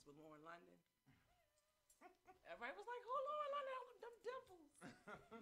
with Lauren London. Everybody was like, "Who Lauren London with them dimples?"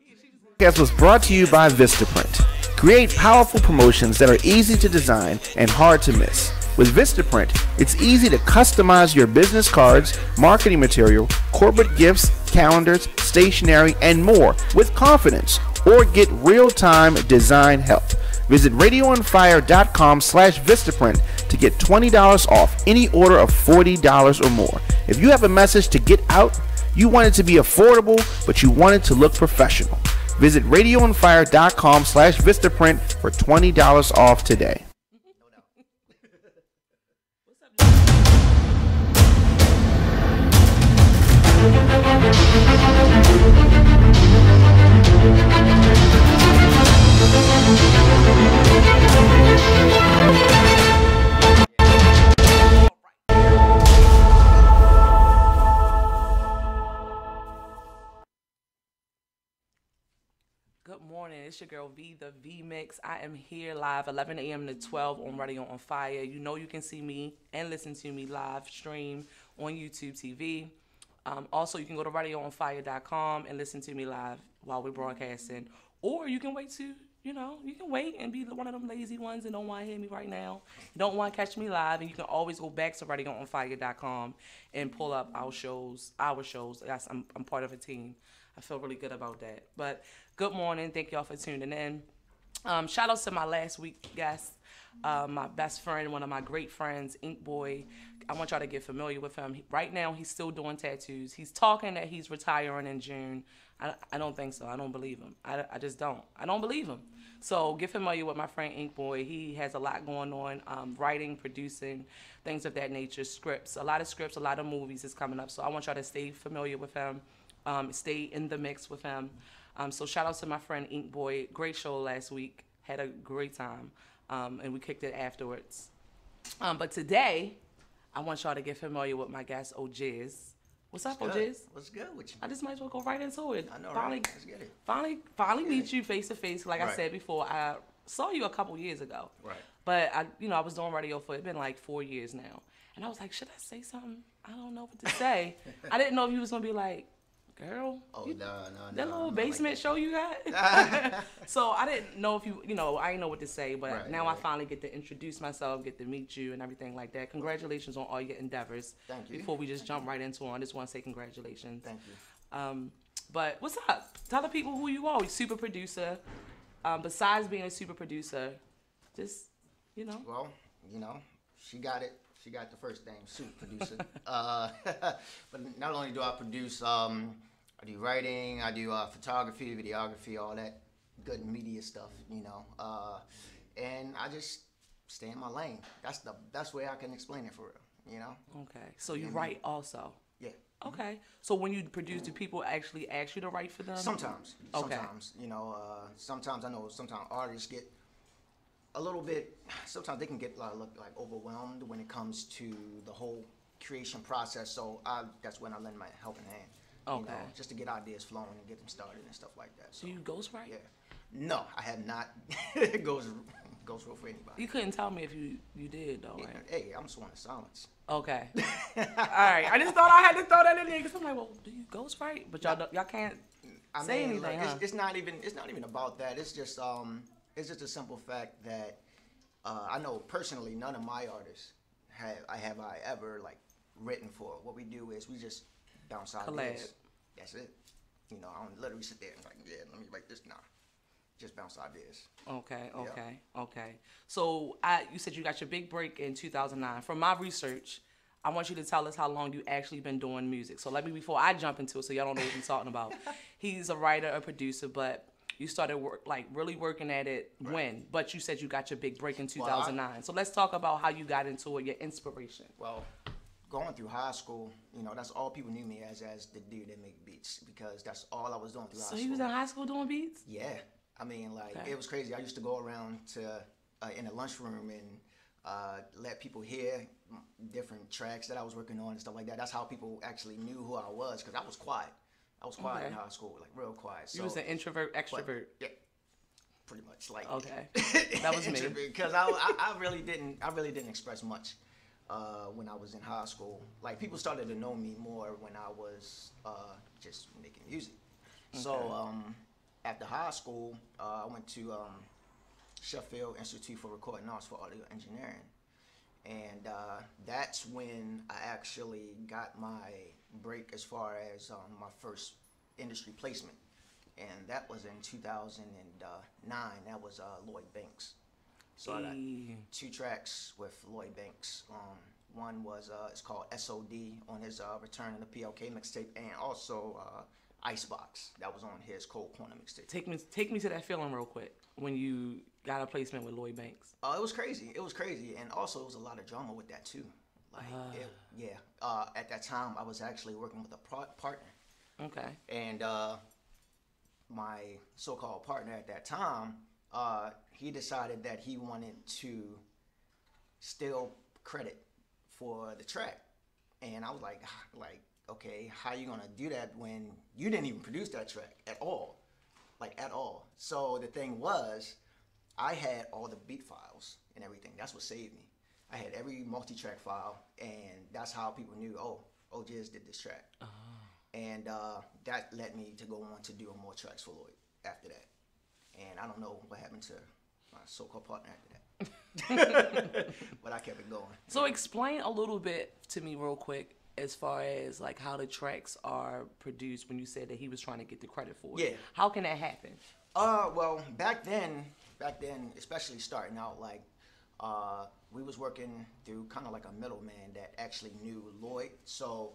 Yeah, she just Podcast was brought to you by Vistaprint. Create powerful promotions that are easy to design and hard to miss. With Vistaprint, it's easy to customize your business cards, marketing material, corporate gifts, calendars, stationery, and more with confidence, or get real-time design help. Visit RadioOnFire.com/Vistaprint to get $20 off any order of $40 or more. If you have a message to get out, you want it to be affordable, but you want it to look professional. Visit RadioOnFire.com/Vistaprint for $20 off today. Good morning. It's your girl V, the V Mix. I am here live 11 a.m. to 12 on Radio on Fire. You know you can see me and listen to me live stream on YouTube TV. Also, you can go to RadioOnFire.com and listen to me live while we're broadcasting. Or you can wait to, you can wait and be one of them lazy ones and don't want to hear me right now. You don't want to catch me live, and you can always go back to RadioOnFire.com and pull up our shows. Yes, I'm part of a team. I feel really good about that. But good morning. Thank y'all for tuning in. Shout outs to my last week guest, my best friend, one of my great friends, Ink Boy. I want y'all to get familiar with him. Right now, he's still doing tattoos. He's talking that he's retiring in June. I don't think so. I don't believe him. I just don't. I don't believe him. So get familiar with my friend Ink Boy. He has a lot going on, writing, producing, things of that nature, scripts. A lot of movies is coming up. So I want y'all to stay familiar with him. Stay in the mix with him. So shout out to my friend Ink Boy. Great show last week. Had a great time. And we kicked it afterwards. But today, I want y'all to get familiar with my guest, OJizz. What's up, OJizz? What's good with you? I just might as well go right into it. I know, finally, right? Let's get it. Finally meet you face to face. Like I Right. said before, I saw you a couple years ago. Right. But I was doing radio for, it's been like 4 years now. And I was like, should I say something? I don't know what to say. I didn't know if you was going to be like, girl, Oh, no. that little basement show you got? So I didn't know if I didn't know what to say, but Right, now right. I finally get to introduce myself, get to meet you and everything like that. Congratulations on all your endeavors. Thank you. Before we just jump right into it, I just want to say congratulations. Thank you. But what's up? Tell the people who you are. You're super producer. Besides being a super producer, just, Well, she got it. She got the first name, super producer. But not only do I produce, I do writing, I do photography, videography, all that good media stuff, and I just stay in my lane. That's the best way I can explain it for real, Okay. So you write also? Yeah. Okay. So when you produce, do people actually ask you to write for them? Sometimes. Okay. Sometimes I know sometimes artists get a little bit, sometimes they can get like overwhelmed when it comes to the whole creation process. So that's when I lend my helping hand. Okay. Just to get ideas flowing and get them started and stuff like that. So Do you ghostwrite? yeah. No, I have not. It goes real for anybody. You couldn't tell me if you did though, right? Hey, I'm sworn to silence. Okay. All right. I just thought I had to throw that in there because I'm like, well, do you ghostwrite? But y'all can't say anything, like, huh? it's not even about that. It's just a simple fact that I know personally none of my artists have I ever like written for. What we do is we just bounce ideas. Collab. That's it. I don't literally sit there and like, yeah, let me write this. Nah, just bounce ideas. Okay. So you said you got your big break in 2009. From my research, I want you to tell us how long you actually been doing music. So before I jump into it, so y'all don't know what he's talking about. He's a writer, a producer, but you started really working at it when? But you said you got your big break in 2009. So let's talk about how you got into it, your inspiration. Well, going through high school, that's all people knew me as the dude that make beats because that's all I was doing through high school. So you was in high school doing beats? Yeah. Okay. It was crazy. I used to go around in the lunchroom and let people hear different tracks that I was working on and stuff like that. That's how people actually knew who I was because I was quiet. I was quiet in high school, like real quiet. So, you was an introvert, extrovert. Yeah, pretty much. Like okay, that was me. Because I really didn't express much. when I was in high school. Like, people started to know me more when I was just making music. Okay. So after high school, I went to Sheffield Institute for Recording Arts for Audio Engineering. And that's when I actually got my break as far as my first industry placement. And that was in 2009. That was Lloyd Banks. So I got 2 tracks with Lloyd Banks. One was it's called SOD on his Return of the PLK mixtape, and also Icebox. That was on his Cold Corner mixtape. Take me to that feeling real quick when you got a placement with Lloyd Banks. It was crazy. It was crazy, and also it was a lot of drama with that too. Like, at that time I was actually working with a partner. Okay. And my so-called partner at that time, he decided that he wanted to steal credit for the track. And I was like, okay, how you gonna do that when you didn't even produce that track at all? Like, at all. So the thing was, I had all the beat files and everything. That's what saved me. I had every multi-track file, and that's how people knew, oh, OJizz did this track. Uh-huh. And that led me to go on to do more tracks for Lloyd after that. And I don't know what happened to my so-called partner after that. But I kept it going. So explain a little bit to me real quick as far as like how the tracks are produced when you said that he was trying to get the credit for it. Yeah. How can that happen? Well, back then, especially starting out, like, we was working through kind of like a middleman that actually knew Lloyd. So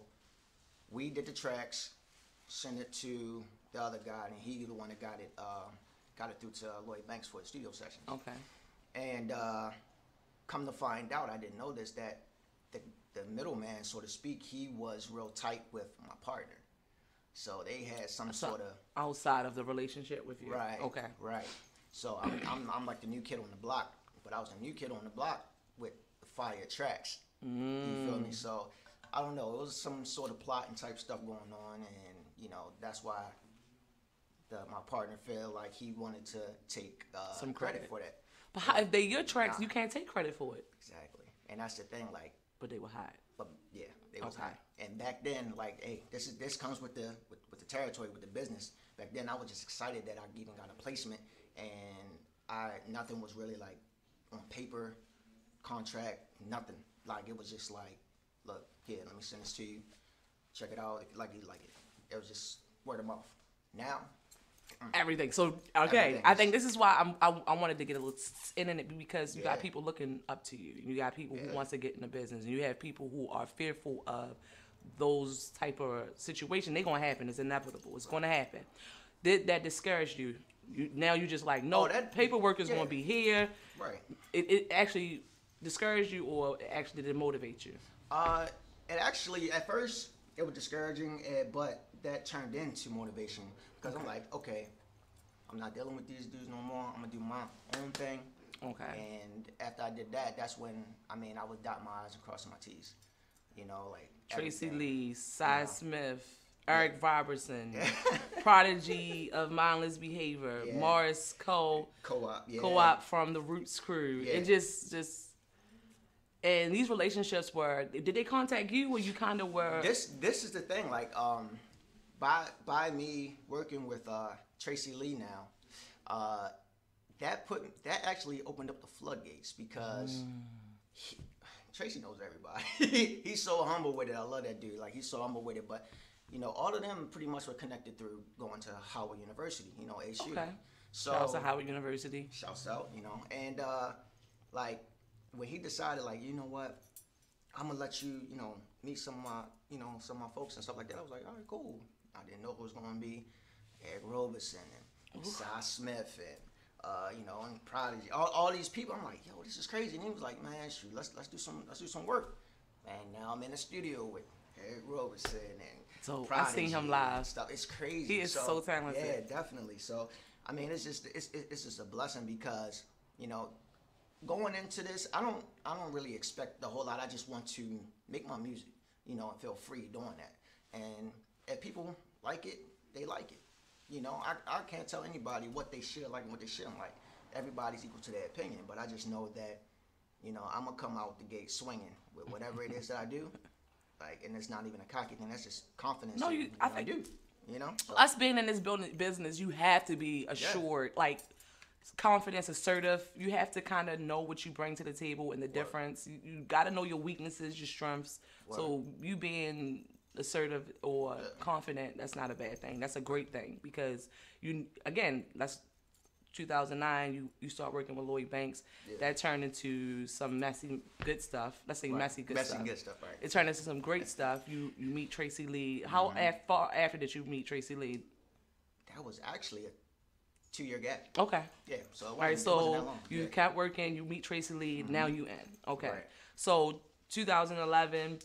we did the tracks, sent it to the other guy, and he the one that got it through to Lloyd Banks for the studio sessions. Okay. And come to find out, I didn't know this, that the middleman, so to speak, he was real tight with my partner. So they had some sort of outside of the relationship with you. Right. Okay. Right. So I'm like the new kid on the block, but I was the new kid on the block with the fire tracks. You feel me? So I don't know. It was some sort of plotting type stuff going on, and you know that's why my partner felt like he wanted to take some credit for that. But how, if they're your tracks, you can't take credit for it. Exactly, and that's the thing. Like, but they were hot. But yeah, they was hot. And back then, like, hey, this comes with the territory, with the business. Back then, I was just excited that I even got a placement, and nothing was really like on paper, contract, nothing. Like, it was just like, look, here, let me send this to you, check it out, like you like it. It was just word of mouth. Now, everything. So okay, I think this is why I wanted to get a little in it, because you got people looking up to you. You got people who wants to get in the business, and you have people who are fearful of those type of situation. They're gonna happen. It's inevitable. It's gonna happen. Did that discourage you? Now you just like, no, that paperwork is gonna be here. Right. It actually discouraged you, or it actually did it motivate you? It actually, at first, it was discouraging, but that turned into motivation, because I'm like, okay, I'm not dealing with these dudes no more. I'm gonna do my own thing. Okay. And after I did that, that's when I was dotting my I's and crossing my T's. You know, like Tracy Lee, Cy Smith, Eric Robertson, Prodigy of Mindless Behavior, Morris Co-op from the Roots crew. It just and these relationships were, did they contact you, or you kind of were? This is the thing, like, by me working with Tracy Lee now, that actually opened up the floodgates, because Tracy knows everybody. He's so humble with it. I love that dude. Like, he's so humble with it. But, you know, all of them pretty much were connected through going to Howard University, you know, HU. Okay. So, shouts to Howard University. Shouts out, you know. And, like, when he decided, like, you know what, I'm going to let you, you know, meet some of my folks and stuff like that, I was like, all right, cool. I didn't know it was going to be Eric Roberson and Cy Smith and, you know, and Prodigy, all these people. I'm like, yo, this is crazy. And he was like, man, shoot, let's do some work. And now I'm in the studio with Eric Roberson and Prodigy. I seen him live. Stuff. It's crazy. He is so talented. Yeah, definitely. So I mean, it's just a blessing, because, you know, going into this, I don't really expect a whole lot. I just want to make my music, you know, and feel free doing that. And if people like it, they like it. You know, I can't tell anybody what they should like and what they shouldn't like. Everybody's equal to their opinion, but I just know that you know, I'm gonna come out the gate swinging with whatever it is that I do. Like, and it's not even a cocky thing. That's just confidence. No, I think I do. You know, so. Us being in this business, you have to be assured, like confidence, assertive. You have to kind of know what you bring to the table and the difference. You got to know your weaknesses, your strengths. So you being assertive or confident, that's not a bad thing. That's a great thing because that's 2009. You start working with Lloyd Banks. That turned into some messy good stuff. Let's say messy good stuff. Right. It turned into some great stuff. You meet Tracy Lee. How far after did you meet Tracy Lee? That was actually a 2-year gap. Okay. Yeah. So it wasn't, right. it So wasn't that long. you kept working. You meet Tracy Lee. Now you in. Okay. Right. So 2011.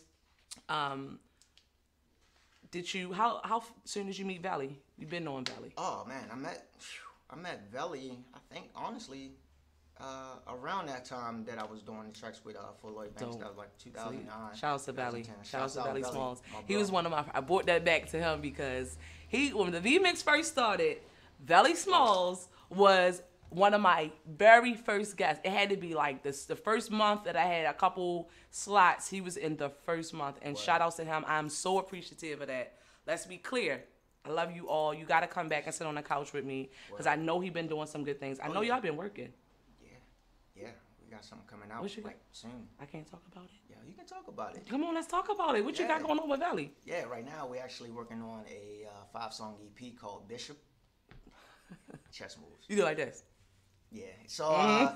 Did you how soon did you meet Valley? You've been knowing Valley. Oh man, I met Valley. I think honestly, around that time that I was doing the tracks with for Lloyd Banks. That was like 2009. Shout out to Valley. Shout out to Valley Smalls. He bro. was one of my. I brought that back to him because when the V Mix first started, Valley Smalls was one of my very first guests. It had to be like the first month that I had a couple slots. He was in the first month, and shout outs to him. I'm so appreciative of that. Let's be clear. I love you all. You got to come back and sit on the couch with me because I know he been doing some good things. I know y'all been working. Yeah. We got something coming out like soon. I can't talk about it. Yeah, you can talk about it. Come on, let's talk about it. What you got going on with Valley? Yeah, right now we're actually working on a 5-song EP called Bishop. Chess moves. You do like this? Yeah. So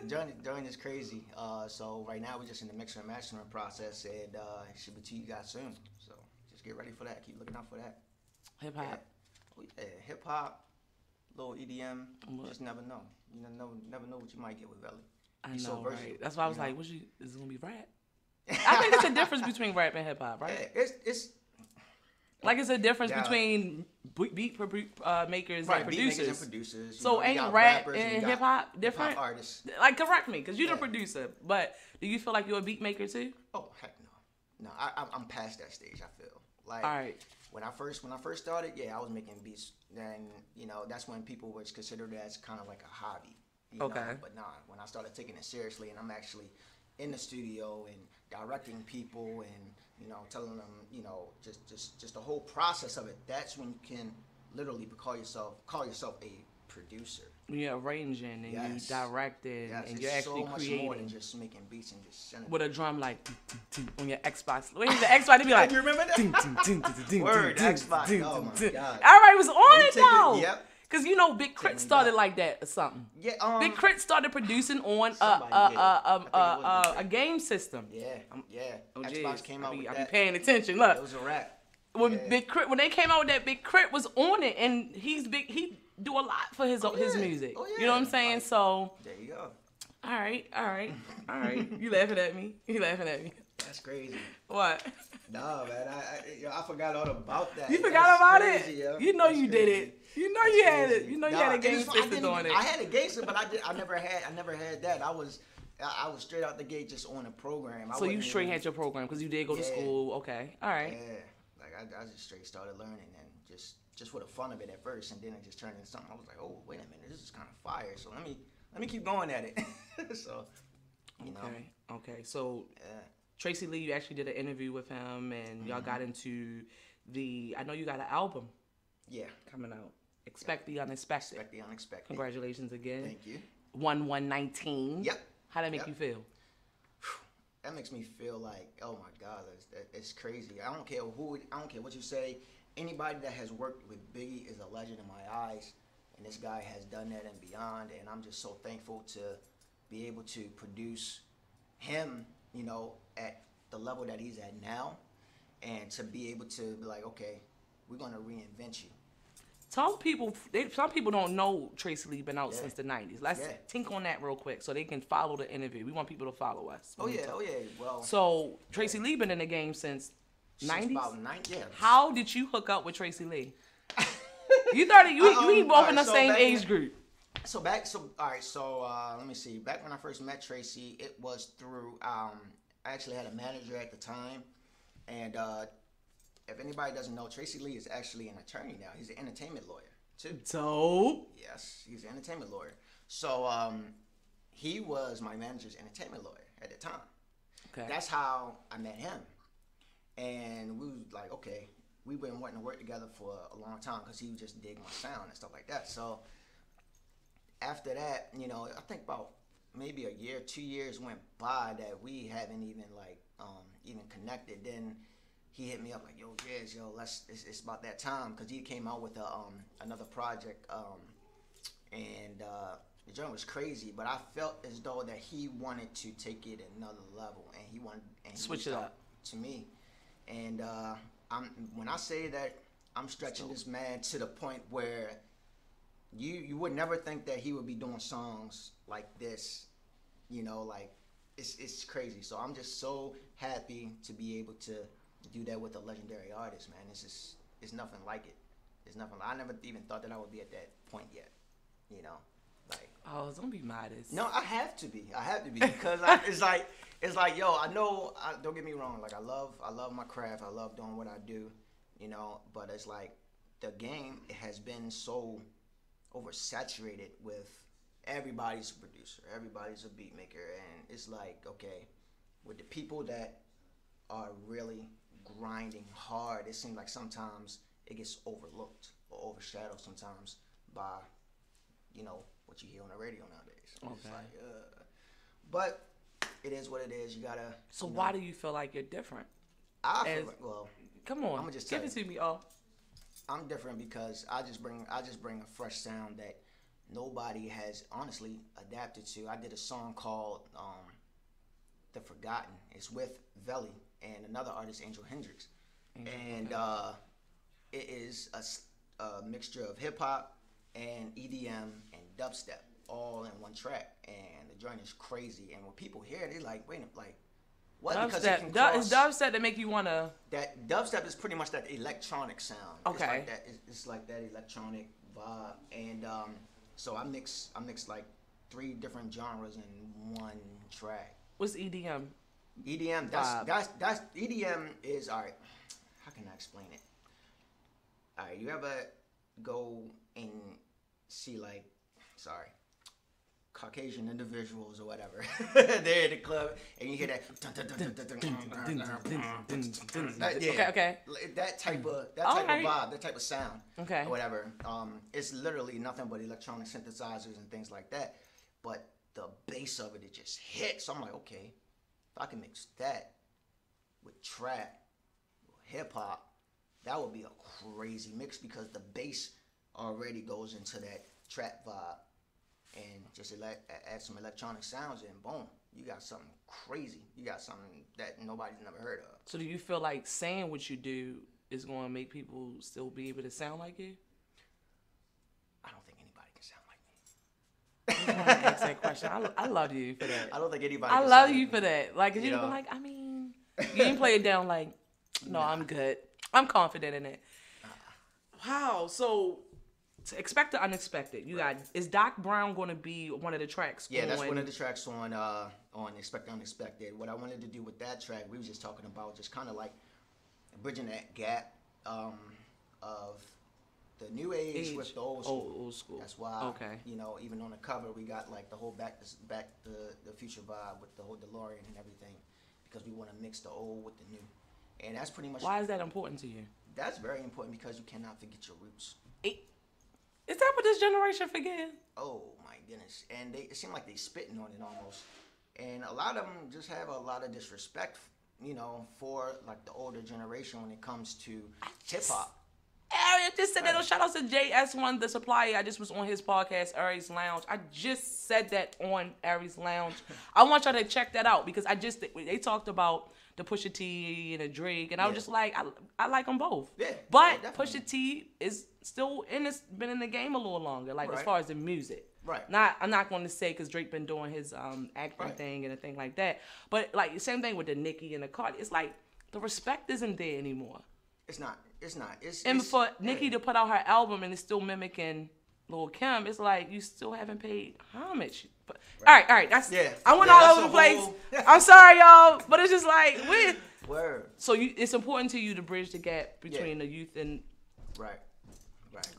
journey is crazy. So right now we're just in the mixing and mastering process, and it should be to you guys soon. So just get ready for that. Keep looking out for that. Hip hop. Yeah. Oh, yeah. Hip hop, little EDM. Just never know. You never know what you might get with Valley. I He's know, so versatile, right? That's why I was like, is it gonna be rap? I think it's a difference between rap and hip hop, right? Yeah, it's like it's a difference between beat makers and producers. Beat makers and producers. So ain't rap and hip hop different? Hip-hop artists. Like correct me, because you're the producer. But do you feel like you're a beat maker too? Oh heck no, I'm past that stage. I feel like all right. When I first started, I was making beats. Then that's when people was considered it as kind of like a hobby. You know? But nah, when I started taking it seriously and I'm actually in the studio and directing people and telling them just the whole process of it, that's when you can literally call yourself a producer. You're arranging and you directing and you're actually so much creating. more than just making beats and just sending with a drum like on your Xbox. When the Xbox, be like, you remember that? Word, Xbox. Oh my God. Everybody was on it though. Yep. Cause Big Crit started like that or something. Yeah. Big Crit started producing on a game system. Yeah. OJizz, Xbox came out with that. I be paying attention. Look. It was a rap. When they came out with that, Big Crit was on it, and he's big. He do a lot for his music. Oh, yeah. You know what I'm saying? So. There you go. All right. You laughing at me? That's crazy. What? No, man. I forgot all about that. You forgot about crazy, it? Yo. You know That's you crazy. did it. You know you had it. You know you had a gangster doing it. I had a gangster, but I never had that. I was straight out the gate just on a program. So you straight had your program because you did go to school. Okay. All right. Yeah. Like I just straight started learning and just for the fun of it at first, and then it just turned into something. I was like, oh, wait a minute, this is kind of fire. So let me keep going at it. So, you know. Okay. So Tracy Lee, you actually did an interview with him, and y'all got into I know you got an album. Yeah. Coming out. Expect the unexpected. Expect the unexpected. Congratulations again. Thank you. 1/1/19. Yep. How'd that make you feel? That makes me feel like, oh my God, it's crazy. I don't care what you say. Anybody that has worked with Biggie is a legend in my eyes, and this guy has done that and beyond. And I'm just so thankful to be able to produce him, at the level that he's at now, and to be able to be like, okay, we're gonna reinvent you. Some people don't know Tracy Lee been out since the 90s. Let's think on that real quick so they can follow the interview. We want people to follow us. Oh yeah. Well. So Tracy Lee been in the game since 90s? About 90, yeah. How did you hook up with Tracy Lee? You both in the same age group. So let me see. Back when I first met Tracy, it was through I actually had a manager at the time, and if anybody doesn't know, Tracy Lee is actually an attorney now. He's an entertainment lawyer too. So yes, he's an entertainment lawyer. So he was my manager's entertainment lawyer. at the time. Okay. That's how I met him. And we was like, okay, we've been wanting to work together for a long time because he would just dig my sound and stuff like that. So after that, you know, I think about maybe a year, 2 years went by that we haven't even like even connected. Then he hit me up like, yo, Jizz, yo, it's about that time, because he came out with another project, and the joint was crazy, but I felt as though that he wanted to take it another level, and he switch it up to me. And when I say that I'm stretching this man to the point where you would never think that he would be doing songs like this, you know, like it's crazy. So I'm just so happy to be able to do that with a legendary artist, man. It's nothing like it. It's nothing. I never even thought that I would be at that point yet, you know. Like, oh, don't be modest. No, I have to be because it's like, yo, I know. Don't get me wrong. Like, I love my craft. I love doing what I do, you know. But it's like the game has been so oversaturated with everybody's a producer, everybody's a beat maker, and it's like, okay, with the people that are really grinding hard, it seems like sometimes it gets overlooked or overshadowed sometimes by, you know, what you hear on the radio nowadays. Okay. It's like, but it is what it is. You gotta. So why do you feel like you're different? I feel like, well, come on, I'm gonna just give it to me, all. I'm different because I just bring a fresh sound that nobody has honestly adapted to. I did a song called "The Forgotten." It's with Velly and another artist, Angel Hendrix, and it is a mixture of hip hop and EDM and dubstep all in one track, and the joint is crazy. And when people hear it, they're like, "Wait, like what?" Dubstep. Because it can cross, is dubstep that make you wanna? That dubstep is pretty much that electronic sound. Okay. It's like that. It's like that electronic vibe, and so I mix like 3 different genres in one track. What's EDM? EDM. That's EDM is, all right. How can I explain it? All right, you ever go and see like, Caucasian individuals or whatever, they're in the club and you hear that, Okay. that type of vibe, that type of sound, okay, or whatever. It's literally nothing but electronic synthesizers and things like that. But the bass of it just hits. So I'm like, okay, if I can mix that with trap, hip hop, that would be a crazy mix, because the bass already goes into that trap vibe. And just add some electronic sounds and boom, you got something crazy. You got something that nobody's never heard of. So do you feel like saying what you do is going to make people still be able to sound like you? I don't think anybody can sound like me. I want to ask that question. I love you for that. I don't think anybody I can love sound you like for me. that. Like, 'cause you be like, I mean, you didn't play it down like, no, I'm good. I'm confident in it. Wow. So to expect the unexpected. You got, is Doc Brown going to be one of the tracks? Yeah, that's one of the tracks on Expect the Unexpected. What I wanted to do with that track, we were just talking about just kind of like bridging that gap of the new age with the old school. Old school. That's why, okay, you know, even on the cover we got like the whole back the future vibe with the whole DeLorean and everything, because we want to mix the old with the new. And that's pretty much. Why is that important to you? That's very important because you cannot forget your roots. Is that what this generation forget? Oh my goodness. And it seemed like they spitting on it almost. And a lot of them just have a lot of disrespect, you know, for like the older generation when it comes to hip hop. Ari, just said that. Shout out to JS1, the supplier. I just was on his podcast, Ari's Lounge. I just said that on Ari's Lounge. I want y'all to check that out, because they talked about the Pusha T and the Drake, and I was just like, I like them both. Yeah. But yeah, Pusha T is still been in the game a little longer, like right. as far as the music. Right. I'm not going to say because Drake been doing his acting thing and a thing like that. But like same thing with the Nicki and the Cardi. It's like the respect isn't there anymore. It's not. And for Nicki to put out her album and it's still mimicking Lil' Kim, it's like you still haven't paid homage. But, all right. That's I went all over the place. I'm sorry, y'all, but it's just like Word. So it's important to you to bridge the gap between the youth and. Right.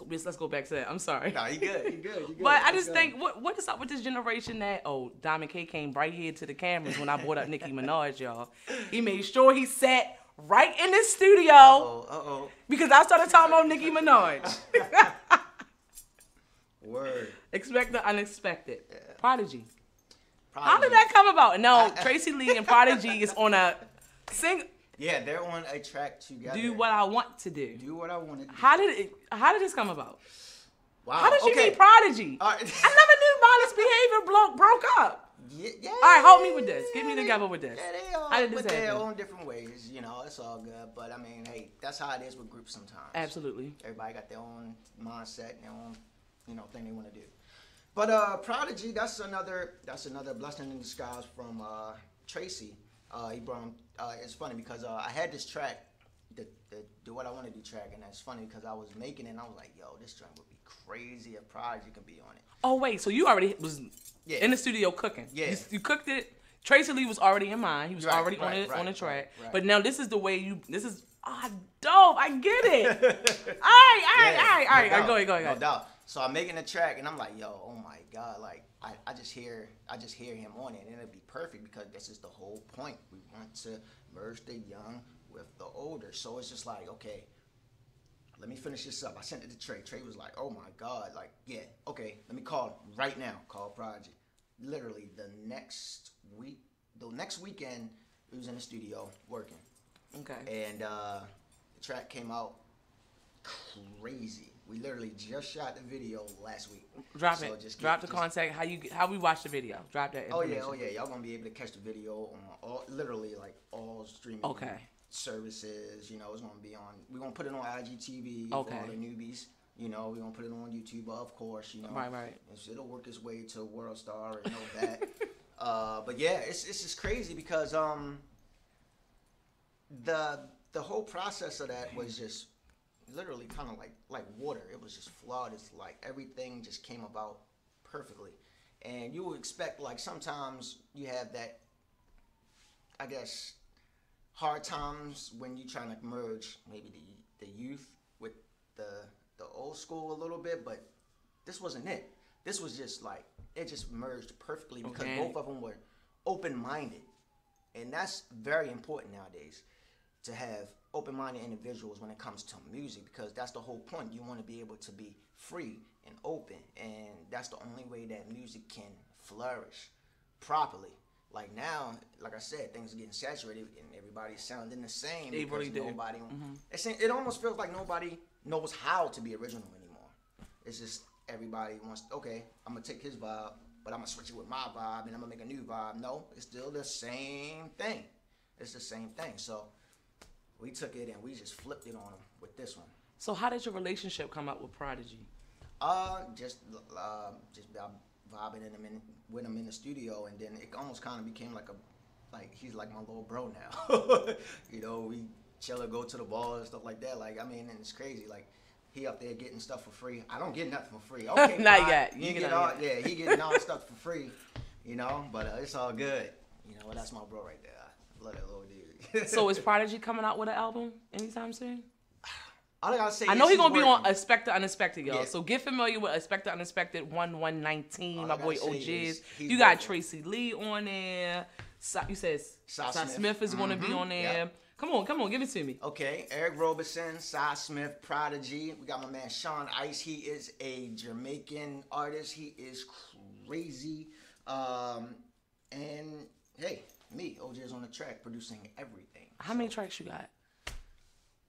Let's go back to that. I'm sorry. Nah, you good. You good. But I just think, what is up with this generation that, Diamond K came right here to the cameras when I brought up Nicki Minaj, y'all. He made sure he sat right in the studio. Uh-oh. Because I started talking about Nicki Minaj. Word. Expect the unexpected. Yeah. Prodigy. How did that come about? No, Tracy Lee and Prodigy is on a sing. Yeah, they're on a track together. Do what I want to do. Do what I want to do. How did this come about? Wow. How did you meet Prodigy? I never knew Violence Behavior broke up. Yeah. All right, help me with this. Get me together with this. Yeah, they all How did this with their happen? own different ways. You know, it's all good. But I mean, hey, that's how it is with groups sometimes. Absolutely. Everybody got their own mindset and their own, thing they want to do. But Prodigy, that's another blessing in disguise from Tracy. He brought him. It's funny because I had this track, the Do What I Want to Do track, and that's funny because I was making it and I was like, yo, this track would be crazy if Prodigy could be on it. Oh wait, so you already was in the studio cooking? Yeah. You cooked it. Tracy Lee was already in mind. He was already on the track. Right. But now this is the way you. This is dope. I get it. all right. Go ahead. No doubt. So I'm making the track and I'm like, yo, oh my God, like I just hear him on it, and it'd be perfect because this is the whole point. We want to merge the young with the older. So it's just like, okay, let me finish this up. I sent it to Trey. Trey was like, oh my God, like, yeah, okay, let me call him right now. Call Prodigy. Literally the next weekend, we was in the studio working. Okay. And the track came out crazy. We literally just shot the video last week. Drop the contact. How we watch the video. Drop that information. Oh yeah. Y'all gonna be able to catch the video on all streaming services. It's gonna be on. We're gonna put it on IGTV for all the newbies. We're gonna put it on YouTube, of course. Right. It'll work its way to World Star and that. But yeah, it's just crazy because the whole process of that was just literally kind of like water. It was just flawed. It's like everything just came about perfectly. And you would expect, like, sometimes you have that, I guess, hard times when you're trying to merge maybe the youth with the old school a little bit, but this wasn't it. This was just like, it just merged perfectly because both of them were open-minded. And that's very important nowadays, to have open-minded individuals when it comes to music, because that's the whole point. You want to be able to be free and open, and that's the only way that music can flourish properly. Like now, like I said, things are getting saturated and everybody's sounding the same. They really do. Nobody, it almost feels like nobody knows how to be original anymore. It's just everybody wants, okay, I'm going to take his vibe, but I'm going to switch it with my vibe and I'm going to make a new vibe. No, it's still the same thing. It's the same thing. So we took it and we just flipped it on them with this one. So how did your relationship come up with Prodigy? Just vibing with him in the studio, and then it almost kind of became like he's like my little bro now. We chill and go to the ball and stuff like that. Like, I mean, and it's crazy. Like, he up there getting stuff for free. I don't get nothing for free. Okay, not yet. He getting all the stuff for free. But it's all good. That's my bro right there. I love that little dude. So is Prodigy coming out with an album anytime soon? All I gotta say, I know he's gonna be on Expect the Unexpected, y'all. Yeah. So get familiar with Expect the Unexpected 1119. My boy OJizz. You got got Tracy Lee on there. You said Cy Smith is gonna be on there. Yep. Come on, give it to me. Okay, Eric Roberson, Cy Smith, Prodigy. We got my man Sean Ice. He is a Jamaican artist. He is crazy. And hey, me, OJizz on the track, producing everything. How many tracks you got?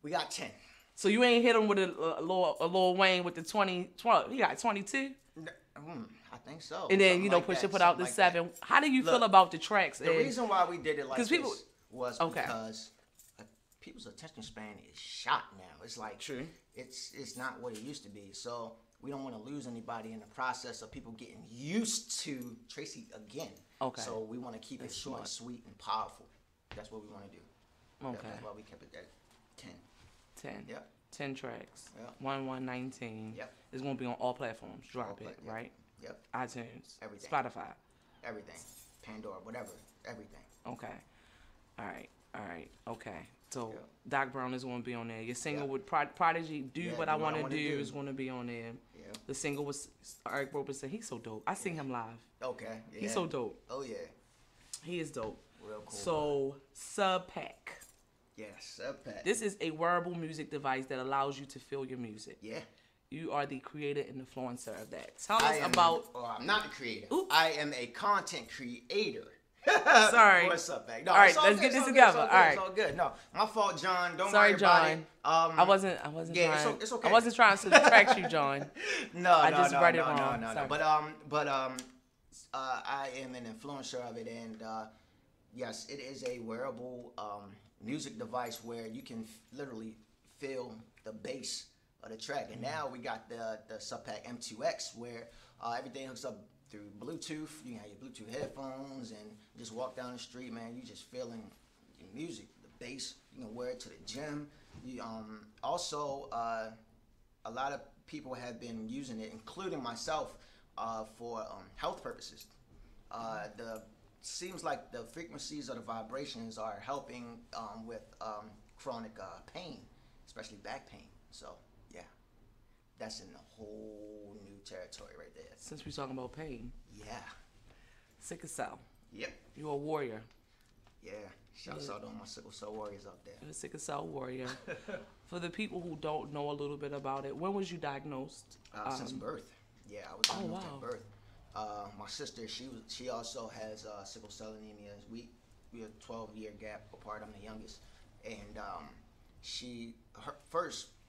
We got 10. So you ain't hit him with a Lil Wayne with the 12. He got 22. I think so. And then put out the 7. That. How do you feel about the tracks? The reason why we did it like this was okay. Because people's attention span is shot now. It's like true. It's not what it used to be. So we don't want to lose anybody in the process of people getting used to Tracy again. Okay. So we want to keep it short, sweet, and powerful. That's what we want to do. Okay. That's why we kept it at 10. 10. Yep. 10 tracks. Yep. 1119. Yep. It's gonna be on all platforms. Drop it, yep. right? Yep. iTunes. Everything. Spotify. Everything. Pandora, whatever. Everything. Okay. All right. All right. Okay. So Yeah. Doc Brown is going to be on there. Your single Yeah. with Prodigy, Do Yeah, What I Want to Do, is going to be on there. Yeah. The single was Eric Roberson. He's so dope. I seen him live. Okay. Yeah. He's so dope. Oh yeah. He is dope. Real cool. So Sub Pack. Yes, Pack. This is a wearable music device that allows you to feel your music. Yeah. You are the creator and influencer of that. Tell us about. Oh, I'm not the creator. Ooh. I am a content creator. Sorry. What's up, Pack? No, all right, it's all let's good, get it's this all good, together. it's all good, All right. It's all good. No, my fault, John. Don't Sorry, worry about John. it. I wasn't yeah, trying. it's okay. I wasn't trying to distract you, John. I just read it wrong. No. Sorry. But I am an influencer of it, and yes, it is a wearable music device where you can literally feel the bass of the track. And now we got the Sub Pack M2X where everything hooks up through Bluetooth. You can have your Bluetooth headphones and just walk down the street, man. You just feeling your music, the bass. You can wear it to the gym. You also a lot of people have been using it, including myself, for health purposes. Seems like the frequencies of the vibrations are helping with chronic pain, especially back pain. So yeah, that's in a whole new territory right there. Since we're talking about pain, Yeah. sickle cell. Yep. You're a warrior. Yeah. Shouts out to all my sickle cell warriors out there. You're a sickle cell warrior. For the people who don't know a little bit about it, when was you diagnosed? Since birth. Yeah, I was diagnosed wow. at birth. My sister, she also has sickle cell anemia. We a 12-year gap apart. I'm the youngest, and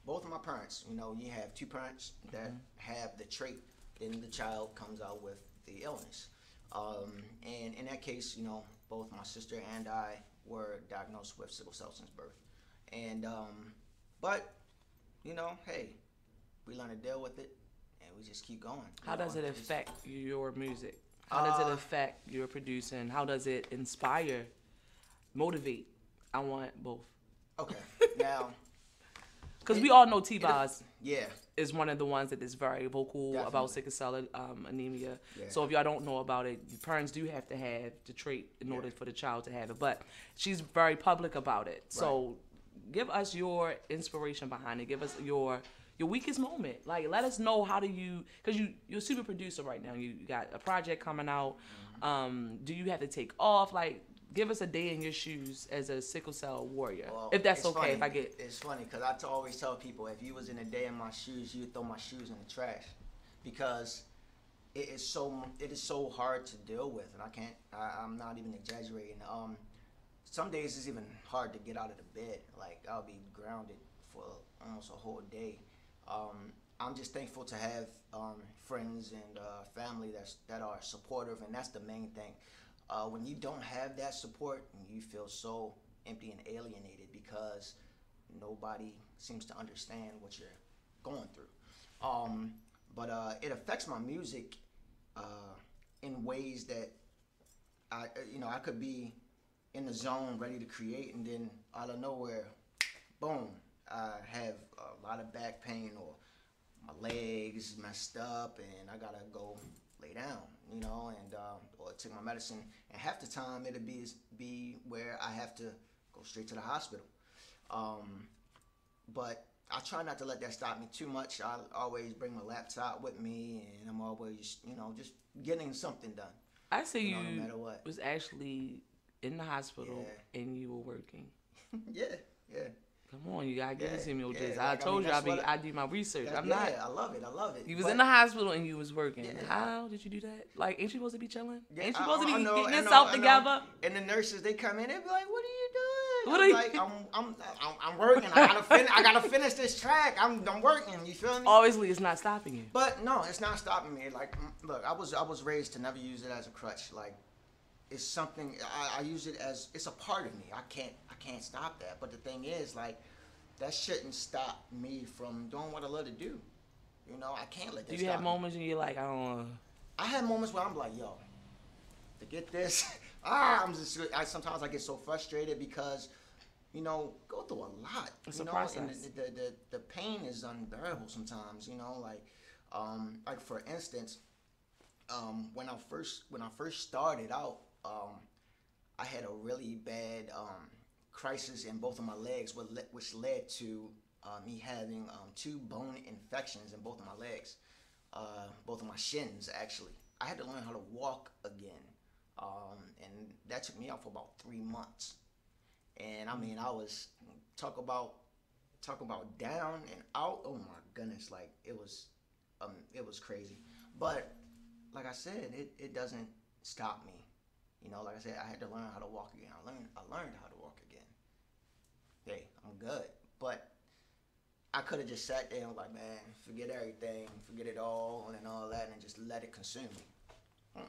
both of my parents. You know, you have two parents that have the trait, then the child comes out with the illness. And in that case, you know, both my sister and I were diagnosed with sickle cell since birth. And but you know, hey, we learn to deal with it. We just keep going. How does it affect your music? How does it affect your producing? How does it inspire, motivate? I want both. Okay, now. Because we all know T-Boz Yeah. is one of the ones that is very vocal Definitely. about sickle cell anemia. Yeah. So if y'all don't know about it, parents do have to have the trait in order for the child to have it. But she's very public about it. So give us your inspiration behind it. Give us your weakest moment. Like, let us know how do you, because you're a super producer right now. You got a project coming out. Do you have to take off? Like, give us a day in your shoes as a sickle cell warrior, Well, if that's it's okay. funny. If I get, It's funny because I always tell people, if you was in a day in my shoes, you would throw my shoes in the trash, because it is so hard to deal with, and I'm not even exaggerating. Some days it's even hard to get out of the bed. Like, I'll be grounded for almost a whole day. I'm just thankful to have friends and family that are supportive, and that's the main thing. When you don't have that support, you feel so empty and alienated because nobody seems to understand what you're going through. But it affects my music in ways that I could be in the zone, ready to create, and then out of nowhere, boom, I have a lot of back pain, or my legs messed up, and I gotta go lay down, and or take my medicine. And half the time it'll be where I have to go straight to the hospital. But I try not to let that stop me too much. I always bring my laptop with me, and I'm always, just getting something done. I see no matter what. was actually in the hospital and you were working. Yeah. Come on, you gotta give it to me, OJizz. Yeah, I told you I do my research. I'm not. I love it. You was in the hospital and you was working. Yeah. How did you do that? Like, ain't you supposed to be chilling? Yeah, Ain't you supposed to be I know, getting I know, yourself I know. together? And the nurses, they come in, they be like, "What are you doing?" What I'm are you- like, I'm working. I gotta finish this track. I'm working. You feel me? Obviously, it's not stopping you. But no, it's not stopping me. Like, look, I was raised to never use it as a crutch. Like, it's something I use it as, it's a part of me. I can't stop that. But the thing is, like, that shouldn't stop me from doing what I love to do. I can't let that stop me. Do you have moments when you're like, I don't know. I had moments where I'm like, yo, to get this, sometimes I get so frustrated because, go through a lot. It's a process. And the pain is unbearable sometimes, like for instance, when I first started out, I had a really bad crisis in both of my legs, which led to me having 2 bone infections in both of my legs, both of my shins actually. I had to learn how to walk again, and that took me out for about 3 months. And I mean, I was talk about down and out. Oh my goodness, like it was crazy. But like I said, it doesn't stop me. You know, like I said, I had to learn how to walk again. I learned how to walk again. Hey, I'm good. But I could have just sat there and like, man, forget everything, forget it all, and all that, and just let it consume me.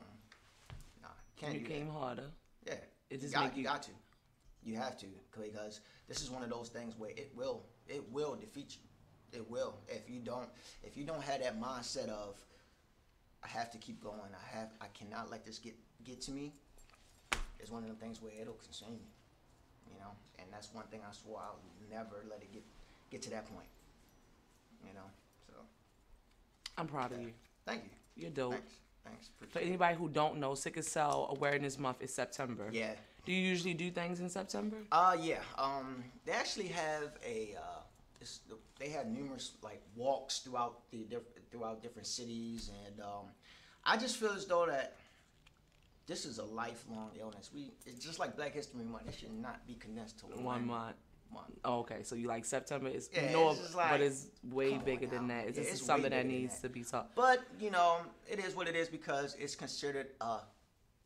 Nah, can't do that. You came harder. Yeah, It just you got to. You have to, because this is one of those things where it will defeat you. It will. If you don't have that mindset of, I have to keep going. I cannot let this get to me. It's one of the things where it'll consume me. You know, and that's one thing I swore I would never let it get to that point. You know, so. I'm proud of you. Thank you. You're dope. Thanks. For anybody who don't know, Sickle Cell Awareness Month is September. Yeah. Do you usually do things in September? Yeah. They actually have they have numerous like walks throughout different cities, and I just feel as though that this is a lifelong illness. It's just like Black History Month. It should not be condensed to 1 month. Oh, okay, so you like September is but it's way bigger than that. It's just something that needs to be taught. But you know, it is what it is because it's considered a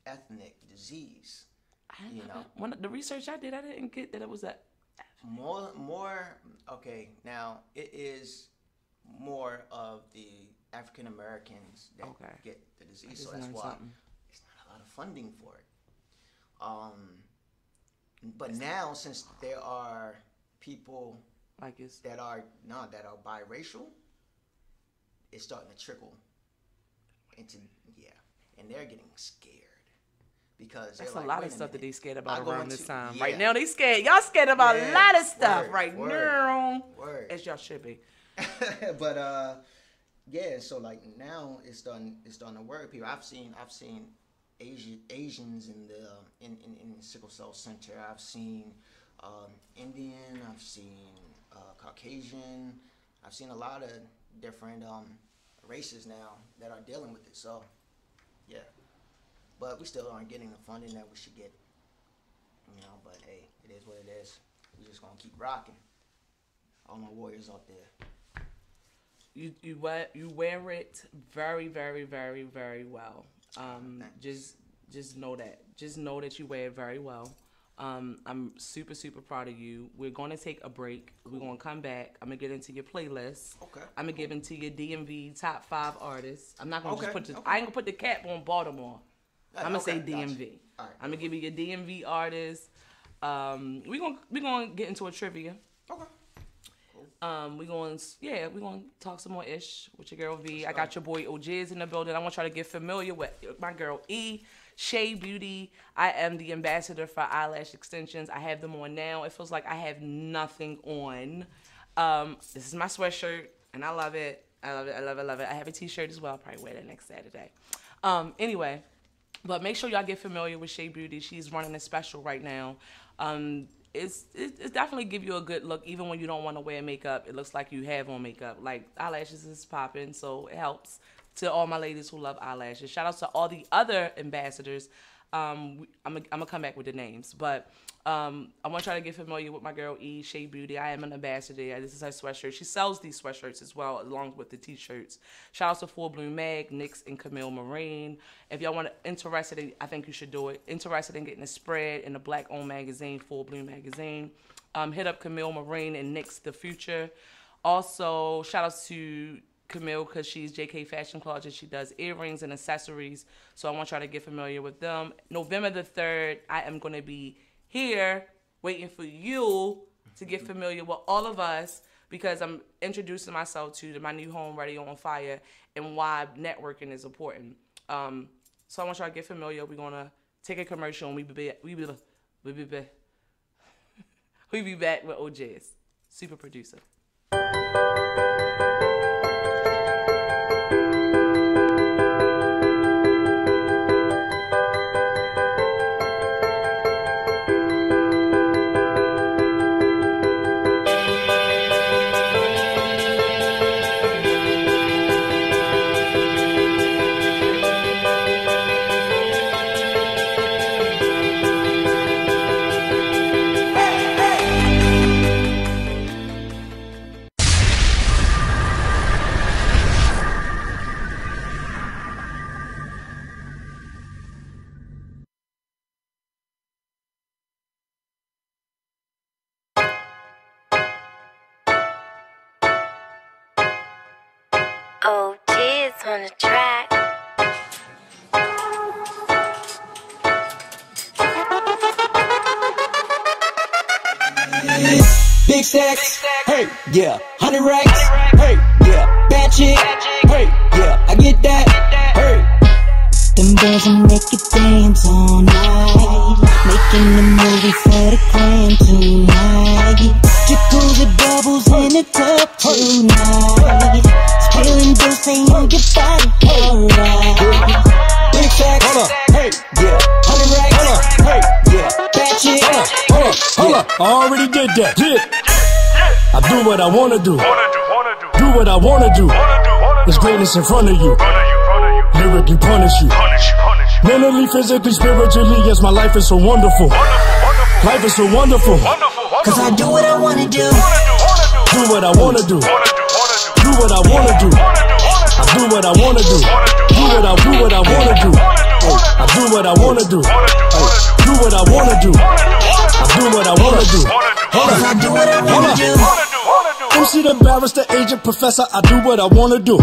ethnic disease. You know, when the research I did, I didn't get that it was a more. Okay, now it is more of the African Americans that get the disease, so that's why it's not a lot of funding for it. But now, since there are people that are biracial, it's starting to trickle into and they're getting scared because that's like, a lot of stuff that they scared about around this time. Yeah. Right now, they scared. Y'all scared about a lot of stuff now. As y'all should be. But so like now it's starting to worry people. I've seen Asians in the sickle cell center. I've seen Indian. I've seen Caucasian. I've seen a lot of different races now that are dealing with it. So yeah, but we still aren't getting the funding that we should get. You know, but hey, it is what it is. We're just gonna keep rocking. All my warriors out there. You wear it very, very, very, very well. Just know that. Just know that you wear it very well. I'm super, super proud of you. We're going to take a break. Cool. We're going to come back. I'm going to get into your playlist. Okay. I'm going to give into your DMV top 5 artists. I'm not going to just put I ain't going to put the cap on Baltimore. I'm going to say DMV. All right. I'm going to give you your DMV artists. We're going to get into a trivia. Okay. We're going to talk some more ish with your girl V. I got your boy OJizz in the building. I want y'all to get familiar with my girl E, Shea Beauty. I am the ambassador for eyelash extensions. I have them on now. It feels like I have nothing on. This is my sweatshirt, and I love it. I love it. I have a t-shirt as well. I'll probably wear that next Saturday. Anyway, but make sure y'all get familiar with Shea Beauty. She's running a special right now. It's definitely give you a good look even when you don't want to wear makeup. It looks like you have on makeup. Like eyelashes is popping, so it helps. To all my ladies who love eyelashes. Shout out to all the other ambassadors. I'm gonna come back with the names, but I want y'all to get familiar with my girl E, Shea Beauty. I am an ambassador. This is her sweatshirt. She sells these sweatshirts as well, along with the t-shirts. Shout out to Full Bloom Mag, Nyx, and Camille Marine. If y'all interested in, I think you should do it. Interested in getting a spread in the Black-owned magazine, Full Bloom Magazine. Hit up Camille Marine and Nyx The Future. Also, shout out to Camille because she's JK Fashion Closet. She does earrings and accessories. So I want y'all to get familiar with them. November the 3rd, I am going to be here waiting for you to get familiar with all of us because I'm introducing myself to my new home, RadioOnFire, and why networking is important. So I want y'all to get familiar. We're going to take a commercial and we be back with OJizz, super producer. OJizz on the track. Big stacks, hey, yeah. 100 racks, hey, yeah. Bad chick, hey, yeah. I get that, hey. Them girls will make you dance all night, making the movie for the gram tonight. Jacuzzi bubbles in the tub tonight. Spilling dose on your body, alright. Big stacks, hold up, hey, yeah. 100 racks, hold up, hey, yeah. Bad chick, hold up, I already did that, yeah. I do what I wanna do, do what I wanna do. There's greatness in front of you, lyrically punish you. Mentally, physically, spiritually, yes, my life is so wonderful. Life is so wonderful. Cause I do what I wanna do. Do what I wanna do. Do what I wanna do. I do what I wanna do. Do what I wanna do. I do what I wanna do. Do what I wanna do. I do what I wanna do. Cause I do what I wanna do. MC the barrister, agent, professor, I do what I wanna do.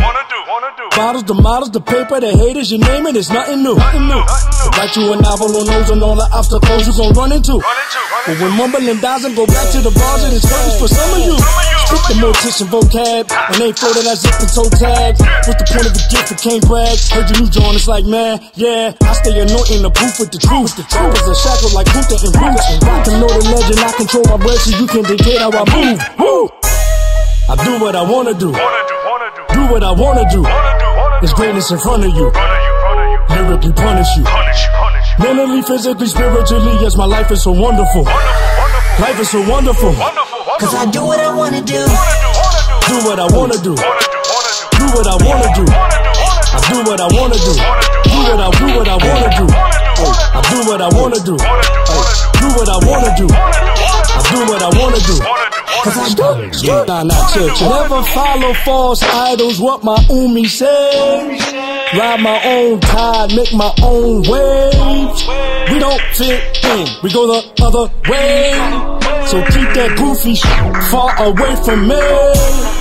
Bottles, the models, the paper, the haters, you name it, it's nothing new. Write you a novel on those and all the obstacles you gon' run into. But when mumbling dies and go back to the bars, it is curtains for some of you. Spit the mortician vocab, and ain't floated that zip and toe tag. What's the point of the gift? It can't brag. Heard your new joint, it's like, man, yeah. I stay anointing the proof with the truth. The truth is a shackle like Luther and Bruce. I can know the legend, I control my breath so you can dictate how I move. Woo! I do what I wanna do. Do what I wanna do. There's greatness in front of you, lyrically punish you. Mentally, physically, spiritually, yes, my life is so wonderful. Life is so wonderful. Cause I do what I wanna do. Do what I wanna do. Do what I wanna do. I do what I wanna do. Do what I wanna do. I do what I wanna do. Do what I wanna do. I do what I wanna do. Cause I do. Never follow false idols, what my umi say. Ride my own tide, make my own waves. We don't fit in, we go the other way. So keep that goofy shit far away from me.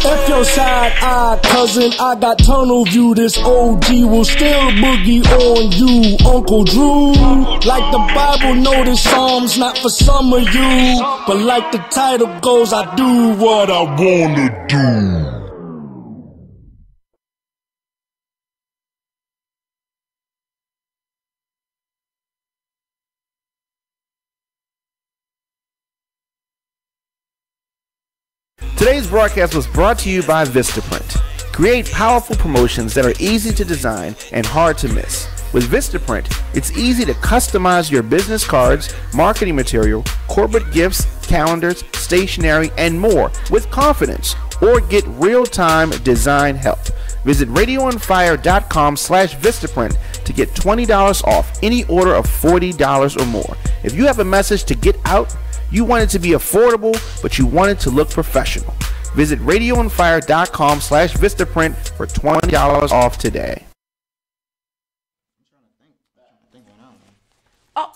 If your side eye cousin, I got tunnel view. This OG will still boogie on you, Uncle Drew. Like the Bible, know this psalm's not for some of you, but like the title goes, I do what I wanna do. Today's broadcast was brought to you by Vistaprint. Create powerful promotions that are easy to design and hard to miss. With Vistaprint, it's easy to customize your business cards, marketing material, corporate gifts, calendars, stationery, and more with confidence, or get real-time design help. Visit RadioOnFire.com/Vistaprint to get $20 off any order of $40 or more. If you have a message to get out, you want it to be affordable, but you want it to look professional. Visit RadioOnFire.com/Vistaprint for $20 off today. Oh,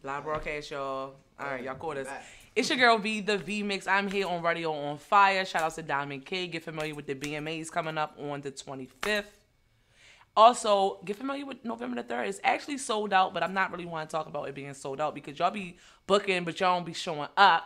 live broadcast, y'all. All right, y'all caught us. It's your girl V, the V Mix. I'm here on Radio on Fire. Shout out to Diamond K. Get familiar with the BMAs coming up on the 25th. Also, get familiar with November the 3rd. It's actually sold out, but I'm not really want to talk about it being sold out because y'all be booking, but y'all don't be showing up.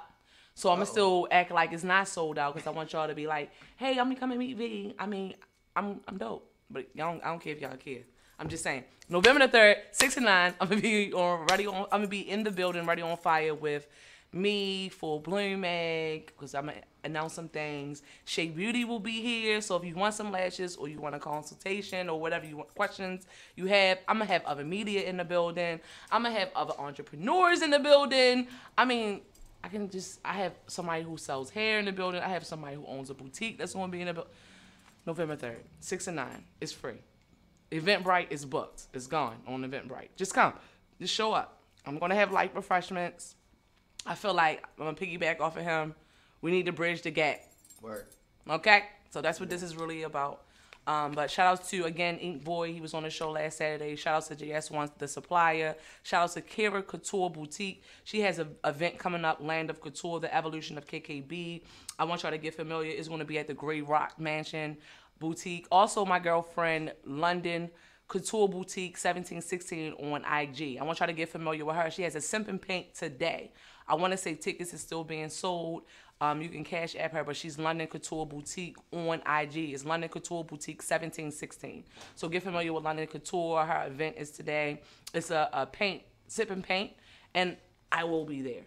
So I'm going to still act like it's not sold out because I want y'all to be like, hey, I'm going to come and meet V. I mean, I'm dope. But y'all I don't care if y'all care. I'm just saying. November the 3rd, 6 and 9, I'm going to be on I'm going to be in the building, Radio on Fire with me, Full Bloom Egg, because I'm going to announce some things. Shea Beauty will be here, so if you want some lashes or you want a consultation or whatever you want, questions you have, I'm going to have other media in the building. I'm going to have other entrepreneurs in the building. I mean, I have somebody who sells hair in the building. I have somebody who owns a boutique that's going to be in the building. November 3rd, 6 and 9. It's free. Eventbrite is booked. It's gone on Eventbrite. Just come. Just show up. I'm going to have light refreshments. I feel like I'm going to piggyback off of him. We need to bridge the gap. Word. Okay? So that's what this is really about. But shout outs to, again, Ink Boy. He was on the show last Saturday. Shout outs to JS1, the supplier. Shout outs to Kira Couture Boutique. She has an event coming up, Land of Couture, the evolution of KKB. I want y'all to get familiar. It's going to be at the Gray Rock Mansion. Boutique. Also, my girlfriend, London Couture Boutique 1716 on IG. I want y'all to get familiar with her. She has a Simp and Paint today. I want to say tickets is still being sold. You can cash app her, but she's London Couture Boutique on IG. It's London Couture Boutique 1716. So get familiar with London Couture. Her event is today. It's a paint, sip and paint, and I will be there.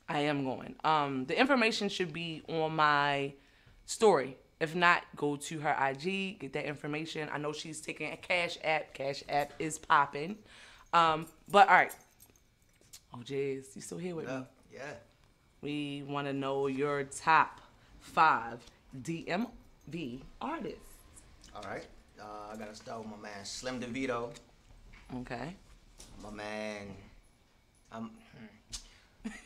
I am going. The information should be on my story. If not, go to her IG, get that information. I know she's taking a cash app. Cash app is popping. But all right. OJizz, you still here with me? Yeah. We want to know your top 5 DMV artists. All right. I got to start with my man, Slim DeVito. Okay. My man.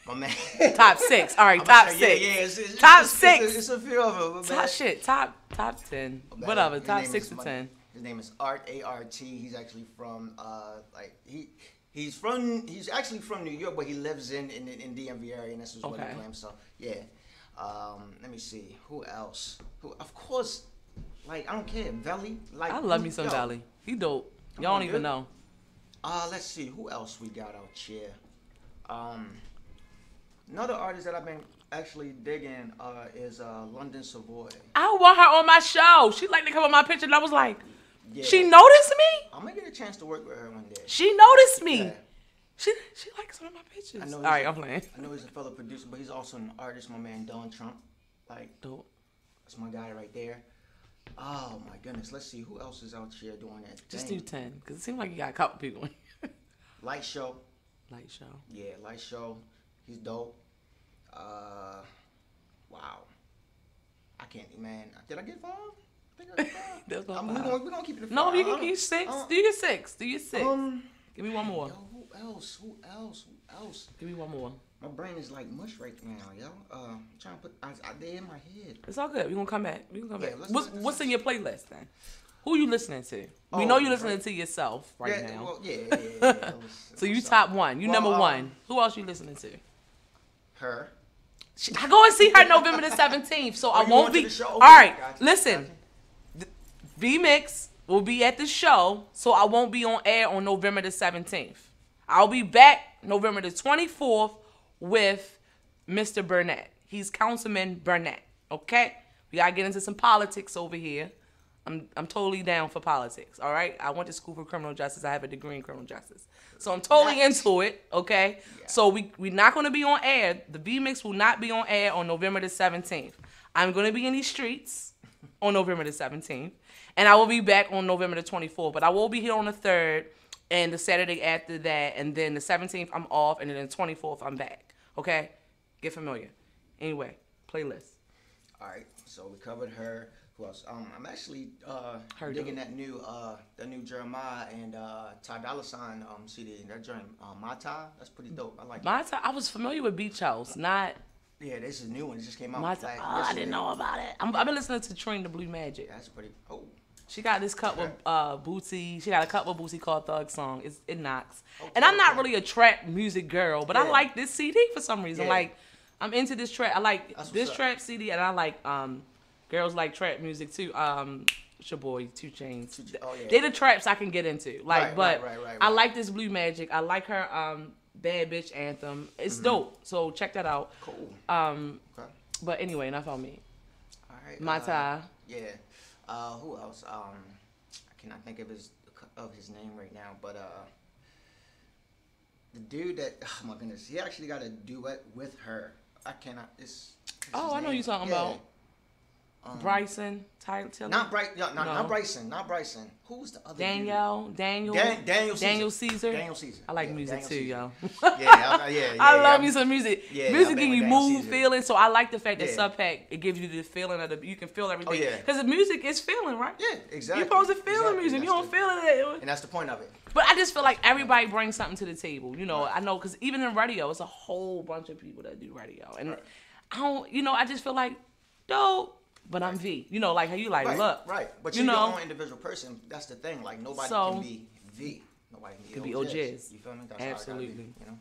My man. Top 6. All right, top 6. Yeah, it's top 6. It's a few of them. Top shit. Top 10. Whatever. Top 6 to 10. His name is Art, A-R-T. He's actually from he's actually from New York, but he lives in DMV area, and this is what he claims. So yeah. Let me see. Who else? Of course, like I don't care. Velly. Like I love me some Velly. He dope. Y'all don't even know. Let's see. Who else we got out here? Another artist that I've been actually digging is London Savoy. I want her on my show. She liked to come on my picture, and I was like, yeah. She noticed me? I'm gonna get a chance to work with her one day. She noticed me. Yeah. She likes some of my pictures. I know. All right, I'm playing. I know he's a fellow producer, but he's also an artist. My man Don Trump, like dope. That's my guy right there. Oh my goodness. Let's see who else is out here doing that. Just do 10, because it seems like you got a couple people. Light Show. Light Show. Yeah, Light Show. He's dope. Wow. I can't, man. Did I get 5? I think I got 5. That's my 5. We're gonna keep it at 5. No, you can keep 6. Do your 6. Do your 6. Give me one more. Yo, who else? Give me one more. My brain is like mush right now, yo. I'm trying to put they in my head. It's all good. We're gonna come back. Yeah, What's in your playlist then? Who you listening to? We know you're listening to yourself right now. Well, yeah. So you top 1. You number 1. Who else you listening to? Her. I go and see her November the 17th, so I won't be. All Okay, right, gotcha. listen. V-Mix will be at the show, so I won't be on air on November the 17th. I'll be back November the 24th with Mr. Burnett. He's Councilman Burnett, okay? We got to get into some politics over here. I'm totally down for politics, all right? I went to school for criminal justice. I have a degree in criminal justice. So I'm totally into it, okay? Yeah. So we're not going to be on air. The V-Mix will not be on air on November the 17th. I'm going to be in these streets on November the 17th. And I will be back on November the 24th. But I will be here on the 3rd and the Saturday after that. And then the 17th, I'm off. And then the 24th, I'm back. Okay? Get familiar. Anyway, playlist. All right. So we covered her. Who else? I'm actually digging that new Jeremiah and Ty Dolla $ign CD. That joint, Mata. That's pretty dope. I like Mata. I was familiar with Beach House, not. Yeah, this is a new one. It just came out. Mata. I didn't know about it. I've been listening to Trina the Blue Magic. That's pretty. Oh. She got this cut with Bootsy. She got a cut with Bootsy called Thug Song. It knocks. Okay, and I'm not really a trap music girl, but I like this CD for some reason. Yeah. Like, I'm into this trap. I like this trap CD, and I like girls like trap music too. It's your boy 2 Chainz. They the traps I can get into. Like, right. I like this Blue Magic. I like her Bad Bitch Anthem. It's dope. So check that out. Cool. Okay. But anyway, enough on me. All right. Mata. Yeah. Who else? I cannot think of his name right now, but the dude that, oh my goodness, he actually got a duet with her. I cannot. I know you're talking about. Bryson, Tyler. Not Bryson. Not Bryson. Who's the other Daniel Caesar. I like music too, yo. I love me some music. Yeah, music gives you mood, feeling. So I like the fact that Sub Pack, it gives you the feeling of you can feel everything. Because the music is feeling, right? Yeah, exactly. You're supposed to feel the music. You don't feel it. And that's the point of it. But I just feel like everybody brings something to the table. You know, I know because even in radio, it's a whole bunch of people that do radio, and I don't. You know, I just feel like dope. But I'm V. You know, like how you like, look. Right. But you're your own individual person. That's the thing. Like, nobody can be V. Nobody can be OJizz. You feel me? That's absolutely. How I gotta be, you know?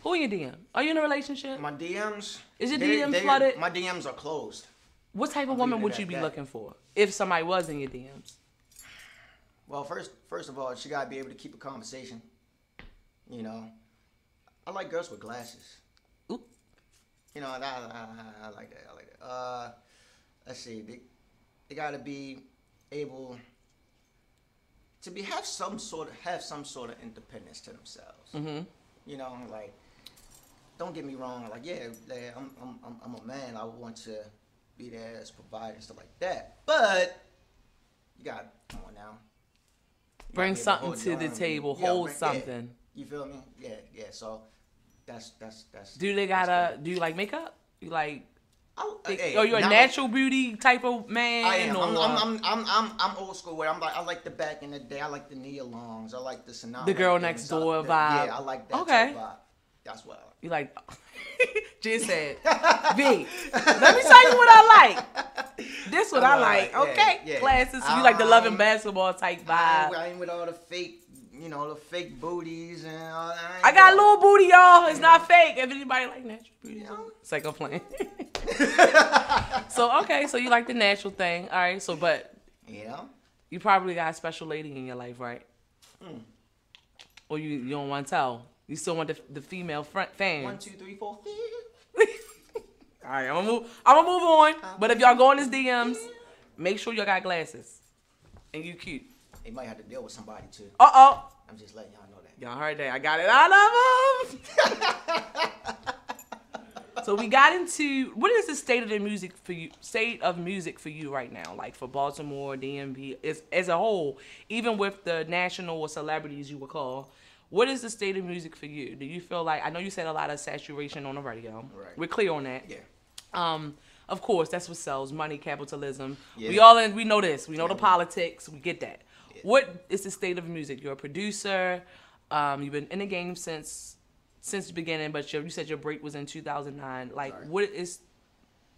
Who in your DM? Are you in a relationship? My DMs. Is your DM flooded? My DMs are closed. What type of woman would you be looking for? if somebody was in your DMs? Well, first of all, she gotta be able to keep a conversation. You know, I like girls with glasses. Oop. You know, I like that. I like that. Let's see. They gotta be able to have some sort of independence to themselves. Mm-hmm. You know, like, don't get me wrong. Like, yeah, I'm a man. I want to be there as a provider and stuff like that. But you gotta come on now. Bring something to the table. Hold something. Yeah, you feel me? Yeah. So that's. Do you like makeup? You like? Hey, are you a natural beauty type of man? I am. I'm old school. Where I like the back in the day. I like the knee-alongs. I like the Sonata. The girl next door vibe. Yeah, I like that type vibe. That's what I like. You like? Jizz said, "V, let me tell you what I like. This what I like. Okay, yeah. Classes. So you like the Love and Basketball type vibe. I ain't with all the fake, the fake booties and all that. I got a little booty, y'all. It's not fake. If anybody like natural booty, it's like I'm playing. So you like the natural thing, all right? So, but you probably got a special lady in your life, right? Or you don't want to tell. You still want the female fans. 1, 2, 3, 4. All right, I'm gonna move on. But if y'all go in his DMs, make sure y'all got glasses and you cute. They might have to deal with somebody too. I'm just letting y'all know that. Y'all heard that? I got it out of him. So we got into what is the state of music for you right now? Like for Baltimore, DMV, as a whole, even with the national or celebrities you would call. What is the state of music for you? Do you feel like, I know you said a lot of saturation on the radio. Right. We're clear on that. Yeah. Of course, that's what sells. Money, capitalism. Yeah. We know this. We know the politics. We get that. Yeah. What is the state of music? You're a producer. You've been in the game since the beginning, but you said your break was in 2009. Like,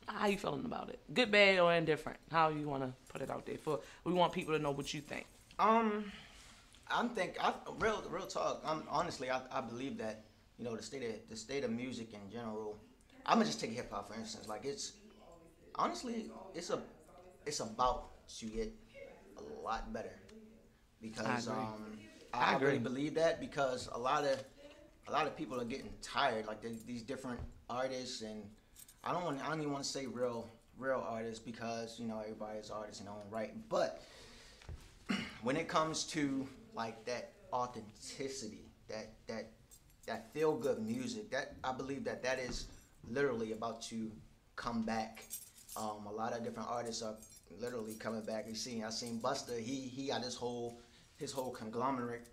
how you feeling about it? Good, bad, or indifferent? How you want to put it out there? We want people to know what you think. Real talk. Honestly, I believe that the state of music in general. I'm gonna just take hip hop for instance. Like it's about to get a lot better because I really believe that because a lot of people are getting tired. Like these different artists and I don't even want to say real artists because everybody's artist in their own right. But when it comes to like that authenticity, that feel good music, that I believe that is literally about to come back. A lot of different artists are literally coming back. I seen Busta. He got his whole conglomerate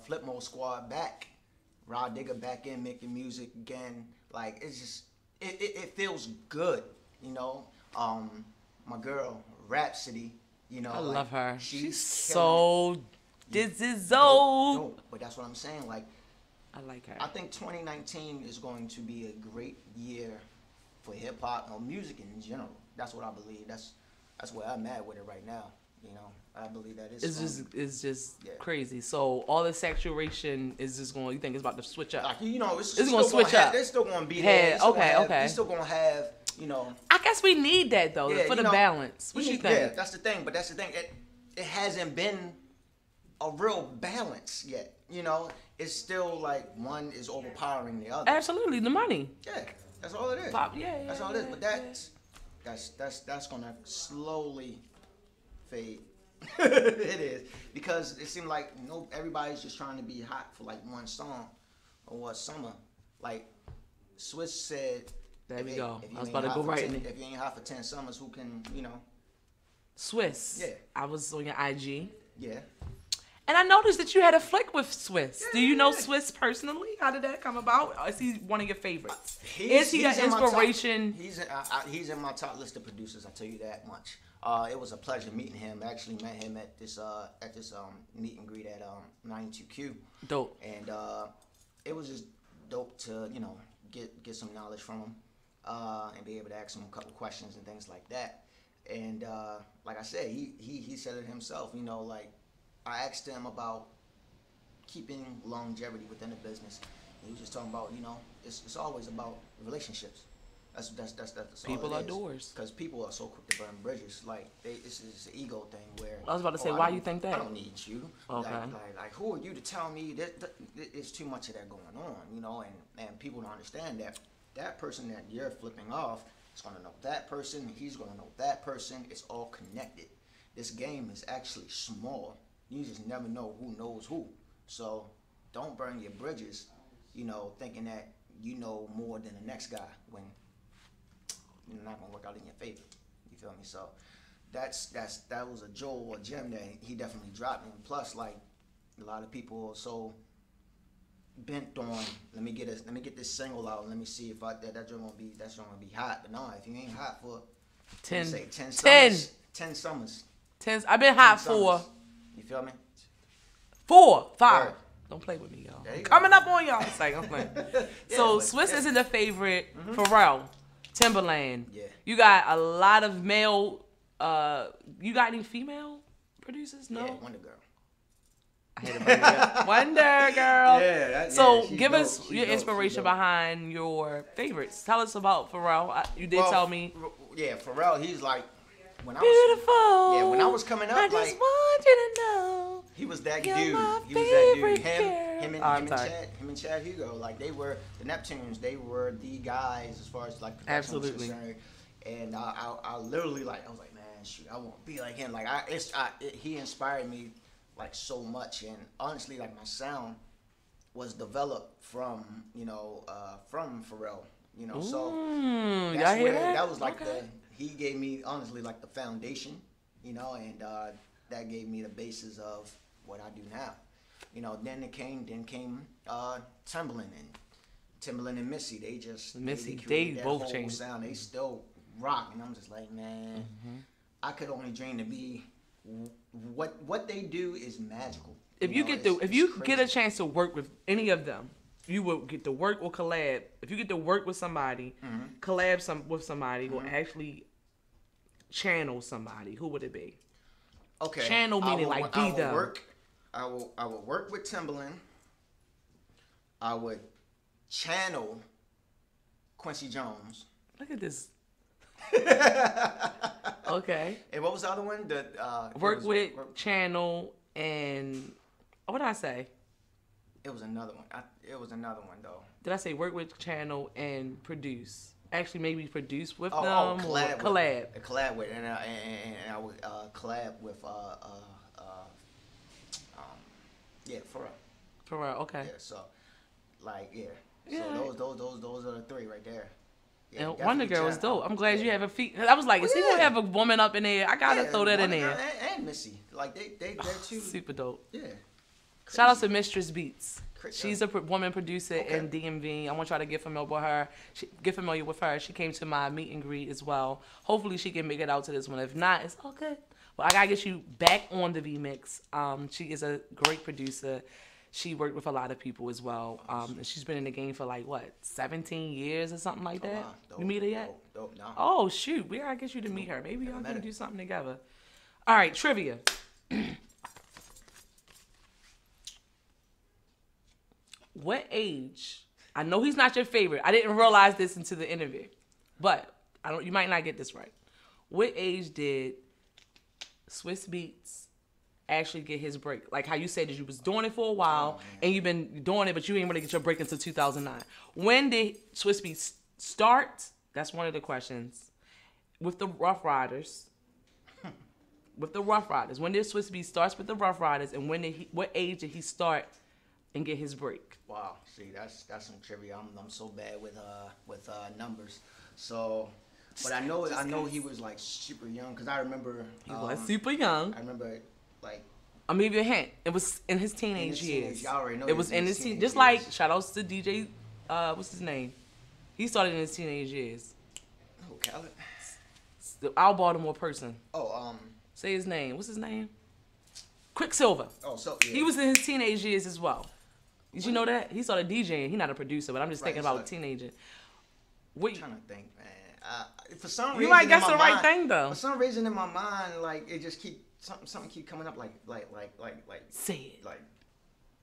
Flip Mode Squad back. Rod Digger back in making music again. Like it's just it feels good. My girl Rhapsody. I love her. She's so. This is but that's what I'm saying. Like, I like her. I think 2019 is going to be a great year for hip hop or music in general. That's what I believe. That's where I'm at with it right now. I believe that it's just crazy. So all the saturation is just going. You think it's about to switch up? Like, it's going to switch up. They're still going to be there. Okay. They're still going to have. I guess we need that though for the balance. What you think? Yeah, that's the thing. But that's the thing. It hasn't been a real balance yet. It's still like one is overpowering the other. Absolutely, the money. Yeah, that's all it is. That's all it is. But that's gonna slowly fade. It is because it seemed like everybody's just trying to be hot for like one song or one summer. Like Swiss said. There we go. I was about to go right in it. If you ain't hot for 10 summers, who can Swiss. Yeah. I was on your IG. Yeah. And I noticed that you had a flick with Swiss. Do you know Swiss personally? How did that come about? Or is he one of your favorites? Is he an inspiration? He's in my top list of producers. I'll tell you that much. It was a pleasure meeting him. I actually met him at this meet and greet at 92Q. Dope. And it was just dope to get some knowledge from him and be able to ask him a couple questions and things like that. And like I said, he said it himself. Like. I asked him about keeping longevity within the business. He was just talking about, it's always about relationships. That's People are doors. Because people are so quick to burn bridges. Like it's an ego thing where I was about to say, why you think that? I don't need you. Okay. Like who are you to tell me that it's too much of that going on, you know? And people don't understand that person that you're flipping off is gonna know that person. He's gonna know that person. It's all connected. This game is actually small. You just never know who knows who. So don't burn your bridges, you know, thinking that you know more than the next guy when you're not gonna work out in your favor. You feel me? So that was a jewel or gem that he definitely dropped. And plus, like, a lot of people are so bent on let me get this single out and let me see if that's gonna be hot. But no, if you ain't hot for 10 summers. 10. I've been hot for. You feel me? 4, 5. Word. Don't play with me, y'all. There you go. Coming up on y'all. It's like I'm playing. So but- Swiss isn't a favorite. Pharrell, Timberland. Yeah. You got a lot of male. You got any female producers? No. Yeah, Wonder Girl. I had to bring it up. Wonder Girl. Yeah. So she's give dope. us She's your dope. inspiration She's dope. behind your favorites. Tell us about Pharrell. You did Well, tell me. Yeah, Pharrell. He's like when I was Beautiful. Yeah, when I was coming up, I just like want you to know. he was that You're dude. my He was that dude. favorite girl. Him and Chad Hugo, like they were the Neptunes. They were the guys as far as like production was Absolutely. concerned. And I literally I was like, man, shoot, I want to be like him. Like he inspired me like so much. And honestly, like my sound was developed from from Pharrell. You know, so y'all that's hear where that? was like Okay. he gave me honestly like the foundation. You know, and that gave me the basis of what I do now. You know, then came Timberland and Missy. They just created that both whole changed. sound. They still rock, and I'm just like, man, I could only dream to be what they do is magical. If you get get a chance to work with any of them, you will get to work or collab. If you get to work with somebody, collab with somebody, or actually channel somebody, who would it be? Okay, Channel meaning like be them. I would work with Timberland. I would channel Quincy Jones. Look at this. Okay. And what was the other one? Channel, and what did I say? It was another one. It was another one though. Did I say work with, channel, and produce? Actually, maybe produce with them. Collab. Collab. With, and I would collab with Pharrell. Pharrell, okay. Yeah, so like Yeah. So those are the three right there. Yeah, And Wonder Girl is channel. dope. I'm glad you have a feet. I was like, is he gonna have a woman up in there? I gotta throw that in Wonder there. Girl and Missy, like they're too. Super dope. Yeah. Shout out to Mistress Beats. Crazy. She's a woman producer in DMV. I want y'all to get familiar with her. She came to my meet and greet as well. Hopefully she can make it out to this one. If not, it's all good. But I gotta get you back on the VMix. She is a great producer. She worked with a lot of people as well. And she's been in the game for like 17 years or something like that. Wow, dope, You meet her yet? Dope, no. Oh shoot, we gotta get you to meet her. Maybe y'all can do something together. All right, trivia. What age? I know he's not your favorite. I didn't realize this into the interview, but you might not get this right. What age did Swiss Beats actually get his break? Like how you said that you was doing it for a while and you've been doing it, but you ain't really get your break until 2009. When did Swiss Beats start? That's one of the questions. With the Rough Riders. With the Rough Riders. When did Swiss Beats start with the Rough Riders, and what age did he start and get his break? Wow, see, that's some trivia. I'm so bad with numbers. So, but I know he was like super young because I remember He was super young. I remember like I'll give you a hint. It was in his teenage years. Y'all already know it was in his teenage just years. like shout outs to DJ. What's his name? He started in his teenage years. Oh, Khaled. Our Baltimore person. Oh, Say his name. What's his name? Quicksilver. Oh, so yeah. He was in his teenage years as well. Did you know that? He started DJing. He's not a producer, but I'm just Right, thinking about so- a teenager. I'm trying to think, man. For some reason, You might guess in my the right mind- thing though. For some reason in my mind, like it just something keep coming up, like Say it. like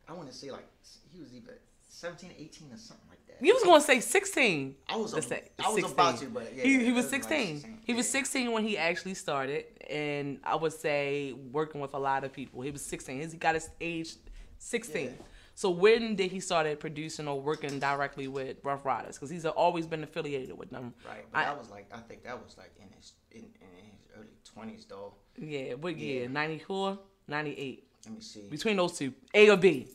I want to say like he was either 17, 18 or something like that. You was gonna say 16. I was 16. about to, but yeah. He was like 16. He was 16 when he actually started, and I would say working with a lot of people. He was 16. He got his age 16. Yeah. So when did he started producing or working directly with Rough Riders? Because he's always been affiliated with them. Right, but that was like, I think that was like in his early 20s though. Yeah, what year? 94, 98. Let me see. Between those two, A or B?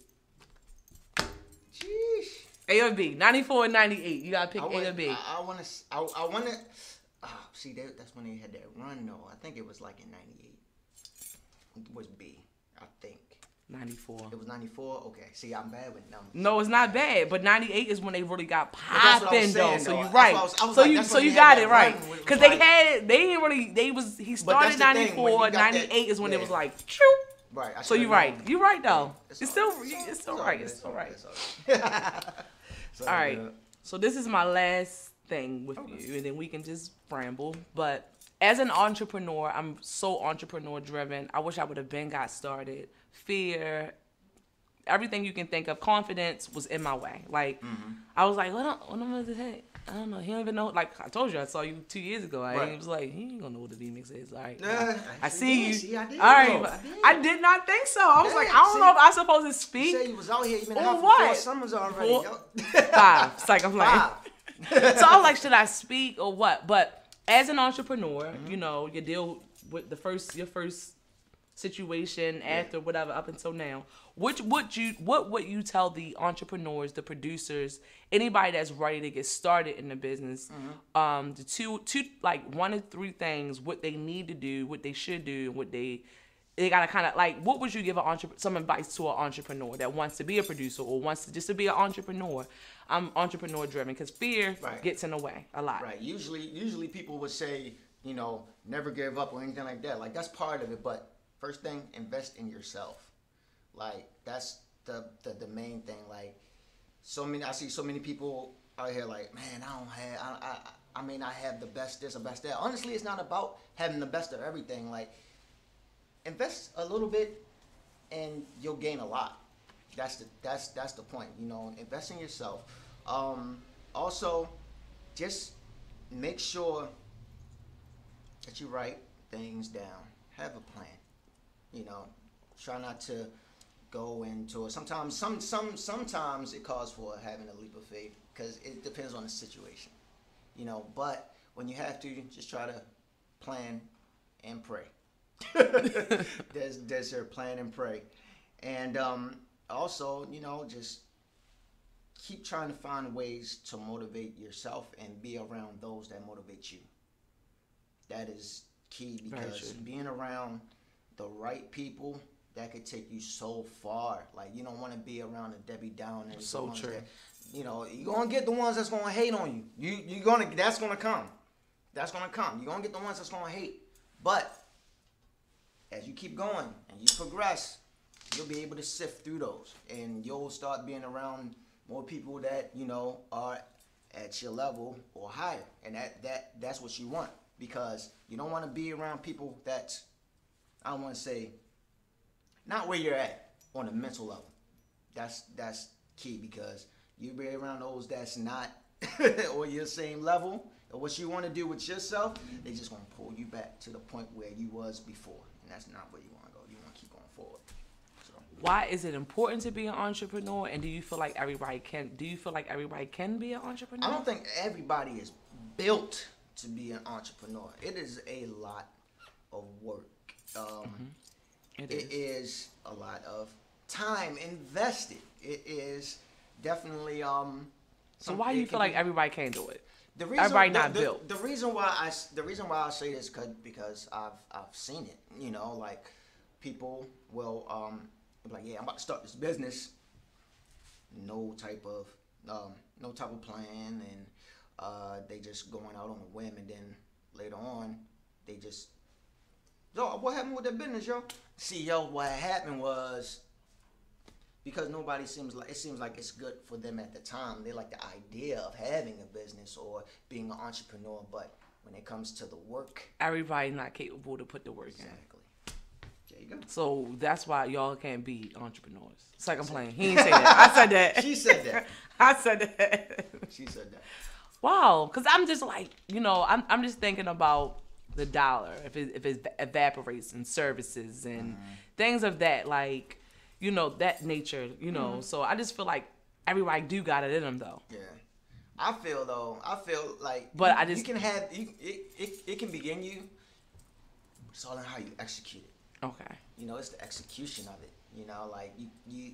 Sheesh. A or B? 94 and 98. You gotta pick A or B. I want to. See, that's when they had that run though. I think it was like in 98. It was B, I think. 94. It was 94. Okay. See, I'm bad with numbers. No, it's not bad. But 98 is when they really got that's what I was popping though. saying, So though. you're right. I was So like, you that's so when you he got had it that right. run, it was Cause they like- had it. They didn't really. He started that's the thing, when 94. you got 98 that- is when it yeah. was like choo. Right. I So should've you're right. known. You're right though. It's It's all- still all right. good, It's still right. It's All right. So this is my last thing with you, and then we can just ramble. But as an entrepreneur, I'm so entrepreneur driven. I wish I would have been got started. Fear, everything you can think of, confidence was in my way. Like I was like, what am I gonna say? I don't know. He don't even know. Like I told you, I saw you 2 years ago. He was like, he ain't gonna know what the VMix is. All right, I see you. See, I did All right, know. but I I did not think so. I was Yeah, like, I don't see? know if I'm supposed to You speak. said you was out here. You been Or out for what? 4 summers already. Four- Yo. 5. It's like I'm like. 5. So I was like, should I speak or what? But as an entrepreneur, you know, you deal with your first situation after whatever up until now. What would you tell the entrepreneurs, the producers, anybody that's ready to get started in the business, the two like 1 to 3 things, what they need to do, what they should do, and what they gotta kind of like. What would you give some advice to an entrepreneur that wants to be a producer or wants to just to be an entrepreneur? I'm entrepreneur driven because fear gets in the way a lot. Right. Usually people would say, you know, never give up or anything like that. Like that's part of it. But first thing, invest in yourself. Like that's the main thing. Like I see so many people out here like, man, I may not have the best this or best that. Honestly, it's not about having the best of everything. Like invest a little bit and you'll gain a lot. That's the point. You know, invest in yourself. Also, just make sure that you write things down. Have a plan. You know, try not to go into it. Sometimes it calls for having a leap of faith because it depends on the situation. You know, but when you have to, just try to plan and pray. there's your plan and pray, and also, you know, just keep trying to find ways to motivate yourself and be around those that motivate you. That is key because being around the right people, that could take you so far. Like you don't want to be around the Debbie Downers. So true. That, you know, you're gonna get the ones that's gonna hate on you. That's gonna come. That's gonna come. You're gonna get the ones that's gonna hate. But as you keep going and you progress, you'll be able to sift through those, and you'll start being around more people that you know are at your level or higher, and that's what you want, because you don't want to be around people that's, I don't want to say, not where you're at on a mental level. That's key, because you be around those that's not on your same level or what you want to do with yourself. They just gonna pull you back to the point where you was before, and that's not where you want to go. You want to keep going forward. Why is it important to be an entrepreneur? And do you feel like everybody can be an entrepreneur? I don't think everybody is built to be an entrepreneur. It is a lot of work. It is a lot of time invested. It is definitely so why do you feel like everybody can't do it? The reason, everybody not built. The reason why I say this because I've seen it. You know, like people will be like, yeah, I'm about to start this business. No type of plan, and they just going out on a whim, and then later on they just, yo, what happened with that business, yo? See, yo, what happened was, because it seems like it's good for them at the time. They like the idea of having a business or being an entrepreneur, but when it comes to the work, everybody's not capable to put the work in. Exactly. you go. So that's why y'all can't be entrepreneurs. It's like I'm playing. He ain't say that. I said that. She said that. I said that. She said that. Wow, because I'm just like, I'm just thinking about the dollar, if it evaporates, and services and things of that, like, that nature, So I just feel like everybody do got it in them, though. Yeah. I feel like but you can have, it can begin you, but it's all in how you execute it. Okay. It's the execution of it. Like you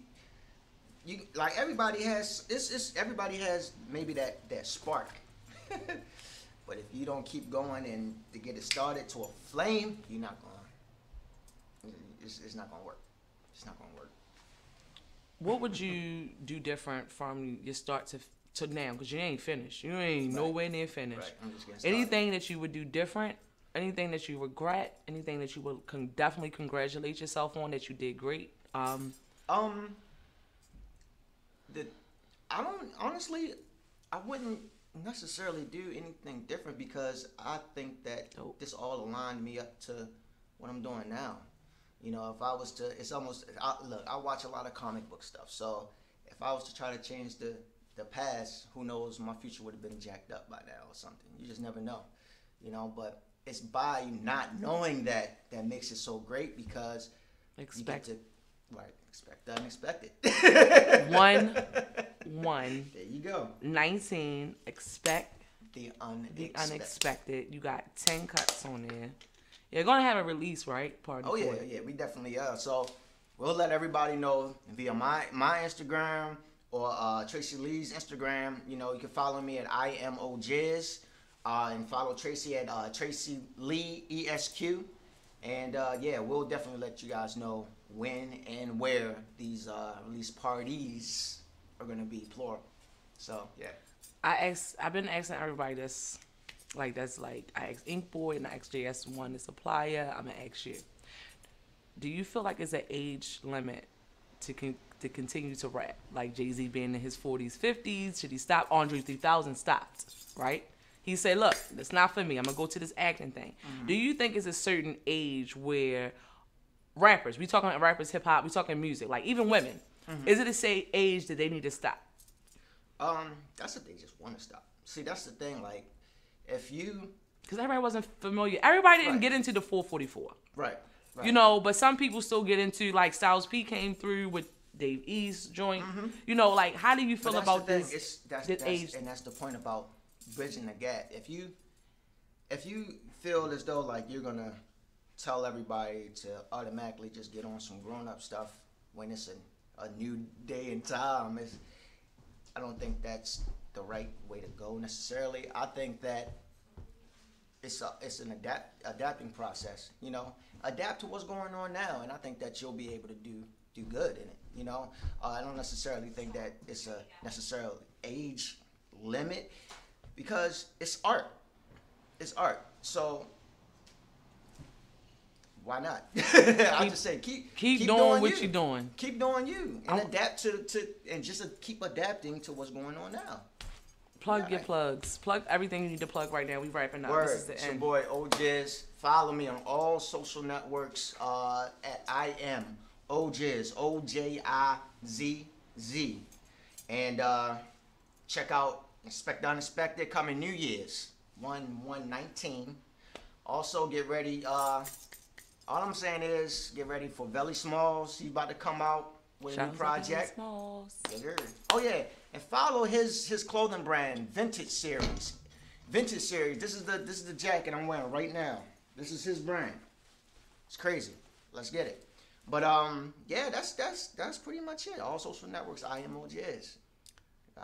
like everybody has, everybody has maybe that spark. But if you don't keep going and to get it started to a flame, you're not going. It's not going to work. It's not going to work. What would you do different from your start to now? Because you ain't finished. You ain't nowhere near finished. Right. I'm just getting started. Anything that you would do different? Anything that you regret? Anything that you would definitely congratulate yourself on that you did great? I don't honestly. I wouldn't necessarily do anything different because I think that this all aligned me up to what I'm doing now. If I was to, it's almost, look, I watch a lot of comic book stuff, so if I was to try to change the past, who knows, my future would have been jacked up by now or something. You just never know, but it's by you not knowing that makes it so great, because Expect you get to, expect the unexpected. 1 There you go. 19, expect the unexpected. You got 10 cuts on there. You're gonna have a release, right? Party. Oh yeah, we definitely are. So we'll let everybody know via my Instagram or Tracy Lee's Instagram. You can follow me at RadioOnFire, and follow Tracy at Tracy Lee ESQ. And we'll definitely let you guys know when and where these release parties are gonna be, plural. So yeah. I've been asking everybody this, I asked Inkboy and I asked JS1, the supplier. I'm gonna ask you, do you feel like it's an age limit to continue to rap? Like Jay-Z being in his 40s, 50s, should he stop? Andre 3000 stopped, right? He said, look, it's not for me. I'm gonna go to this acting thing. Do you think it's a certain age where rappers, we talking about rappers, hip hop, we talking music, like even women, is it a age that they need to stop? That's if they just want to stop. See, that's the thing. Like, if you, because everybody wasn't familiar. Everybody didn't get into the 444. Right. But some people still get into, like, Styles P came through with Dave East joint. Like, how do you feel about this? This age? And that's the point about bridging the gap. If you feel as though like you're gonna tell everybody to automatically just get on some grown up stuff when it's a new day and time, I don't think that's the right way to go necessarily. I think that it's an adapting process. Adapt to what's going on now, and I think that you'll be able to do good in it. I don't necessarily think that it's a necessarily age limit, because it's art. It's art. So why not? I just say keep doing what you're doing. Keep doing you, and adapt to and just keep adapting to what's going on now. Plug your plugs. Plug everything you need to plug right now. We wrapping up. Word. This is the It's end. your boy OJizz. Follow me on all social networks at I am OJizz, OJIZZ, and check out Expect the Unexpected coming New Year's 1/1/19. Also get ready. All I'm saying is get ready for Velly Smalls. He's about to come out with a new project. Oh yeah, and follow his clothing brand, Vintage Series. Vintage Series. This is the jacket I'm wearing right now. This is his brand. It's crazy. Let's get it. But yeah, that's pretty much it. All social networks. I am OJizz.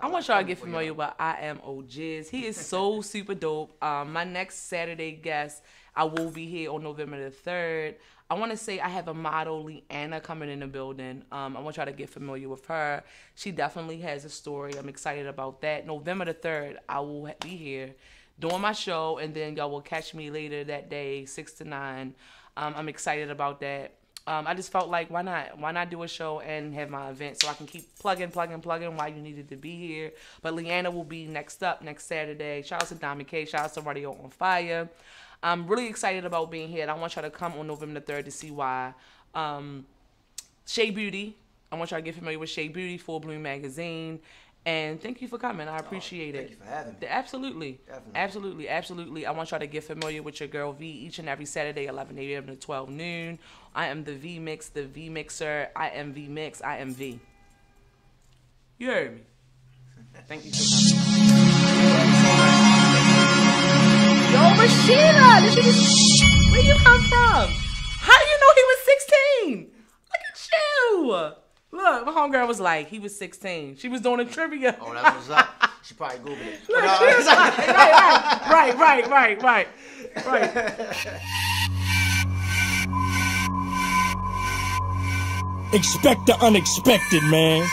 I want y'all to get familiar with I am OJizz. He is so super dope. My next Saturday guest, I will be here on November the 3rd. I want to say I have a model, Leanna, coming in the building. I want y'all to get familiar with her. She definitely has a story. I'm excited about that. November the 3rd, I will be here doing my show, and then y'all will catch me later that day, 6 to 9. I'm excited about that. I just felt like, why not do a show and have my event so I can keep plugging while you needed to be here. But Leanna will be next up next Saturday. Shout out to Dami K. Shout out to RadioOnFire. I'm really excited about being here, and I want y'all to come on November the 3rd to see why. Shea Beauty. I want y'all to get familiar with Shea Beauty, Full Bloom Magazine. And thank you for coming. I appreciate it. Thank you for having me. Absolutely. Definitely. Absolutely. Absolutely. I want y'all to get familiar with your girl V each and every Saturday, 11 a.m. to 12 noon. I am the V Mix, the V Mixer. I am V Mix. I am V. You heard me. Thank you for coming. Yo, Rashida, where you come from? How do you know he was 16? Look at you. Look, my homegirl was like, he was 16. She was doing a trivia. Oh, that's what's up. She probably Googled it. Look, But, she was like, right. Expect the unexpected, man.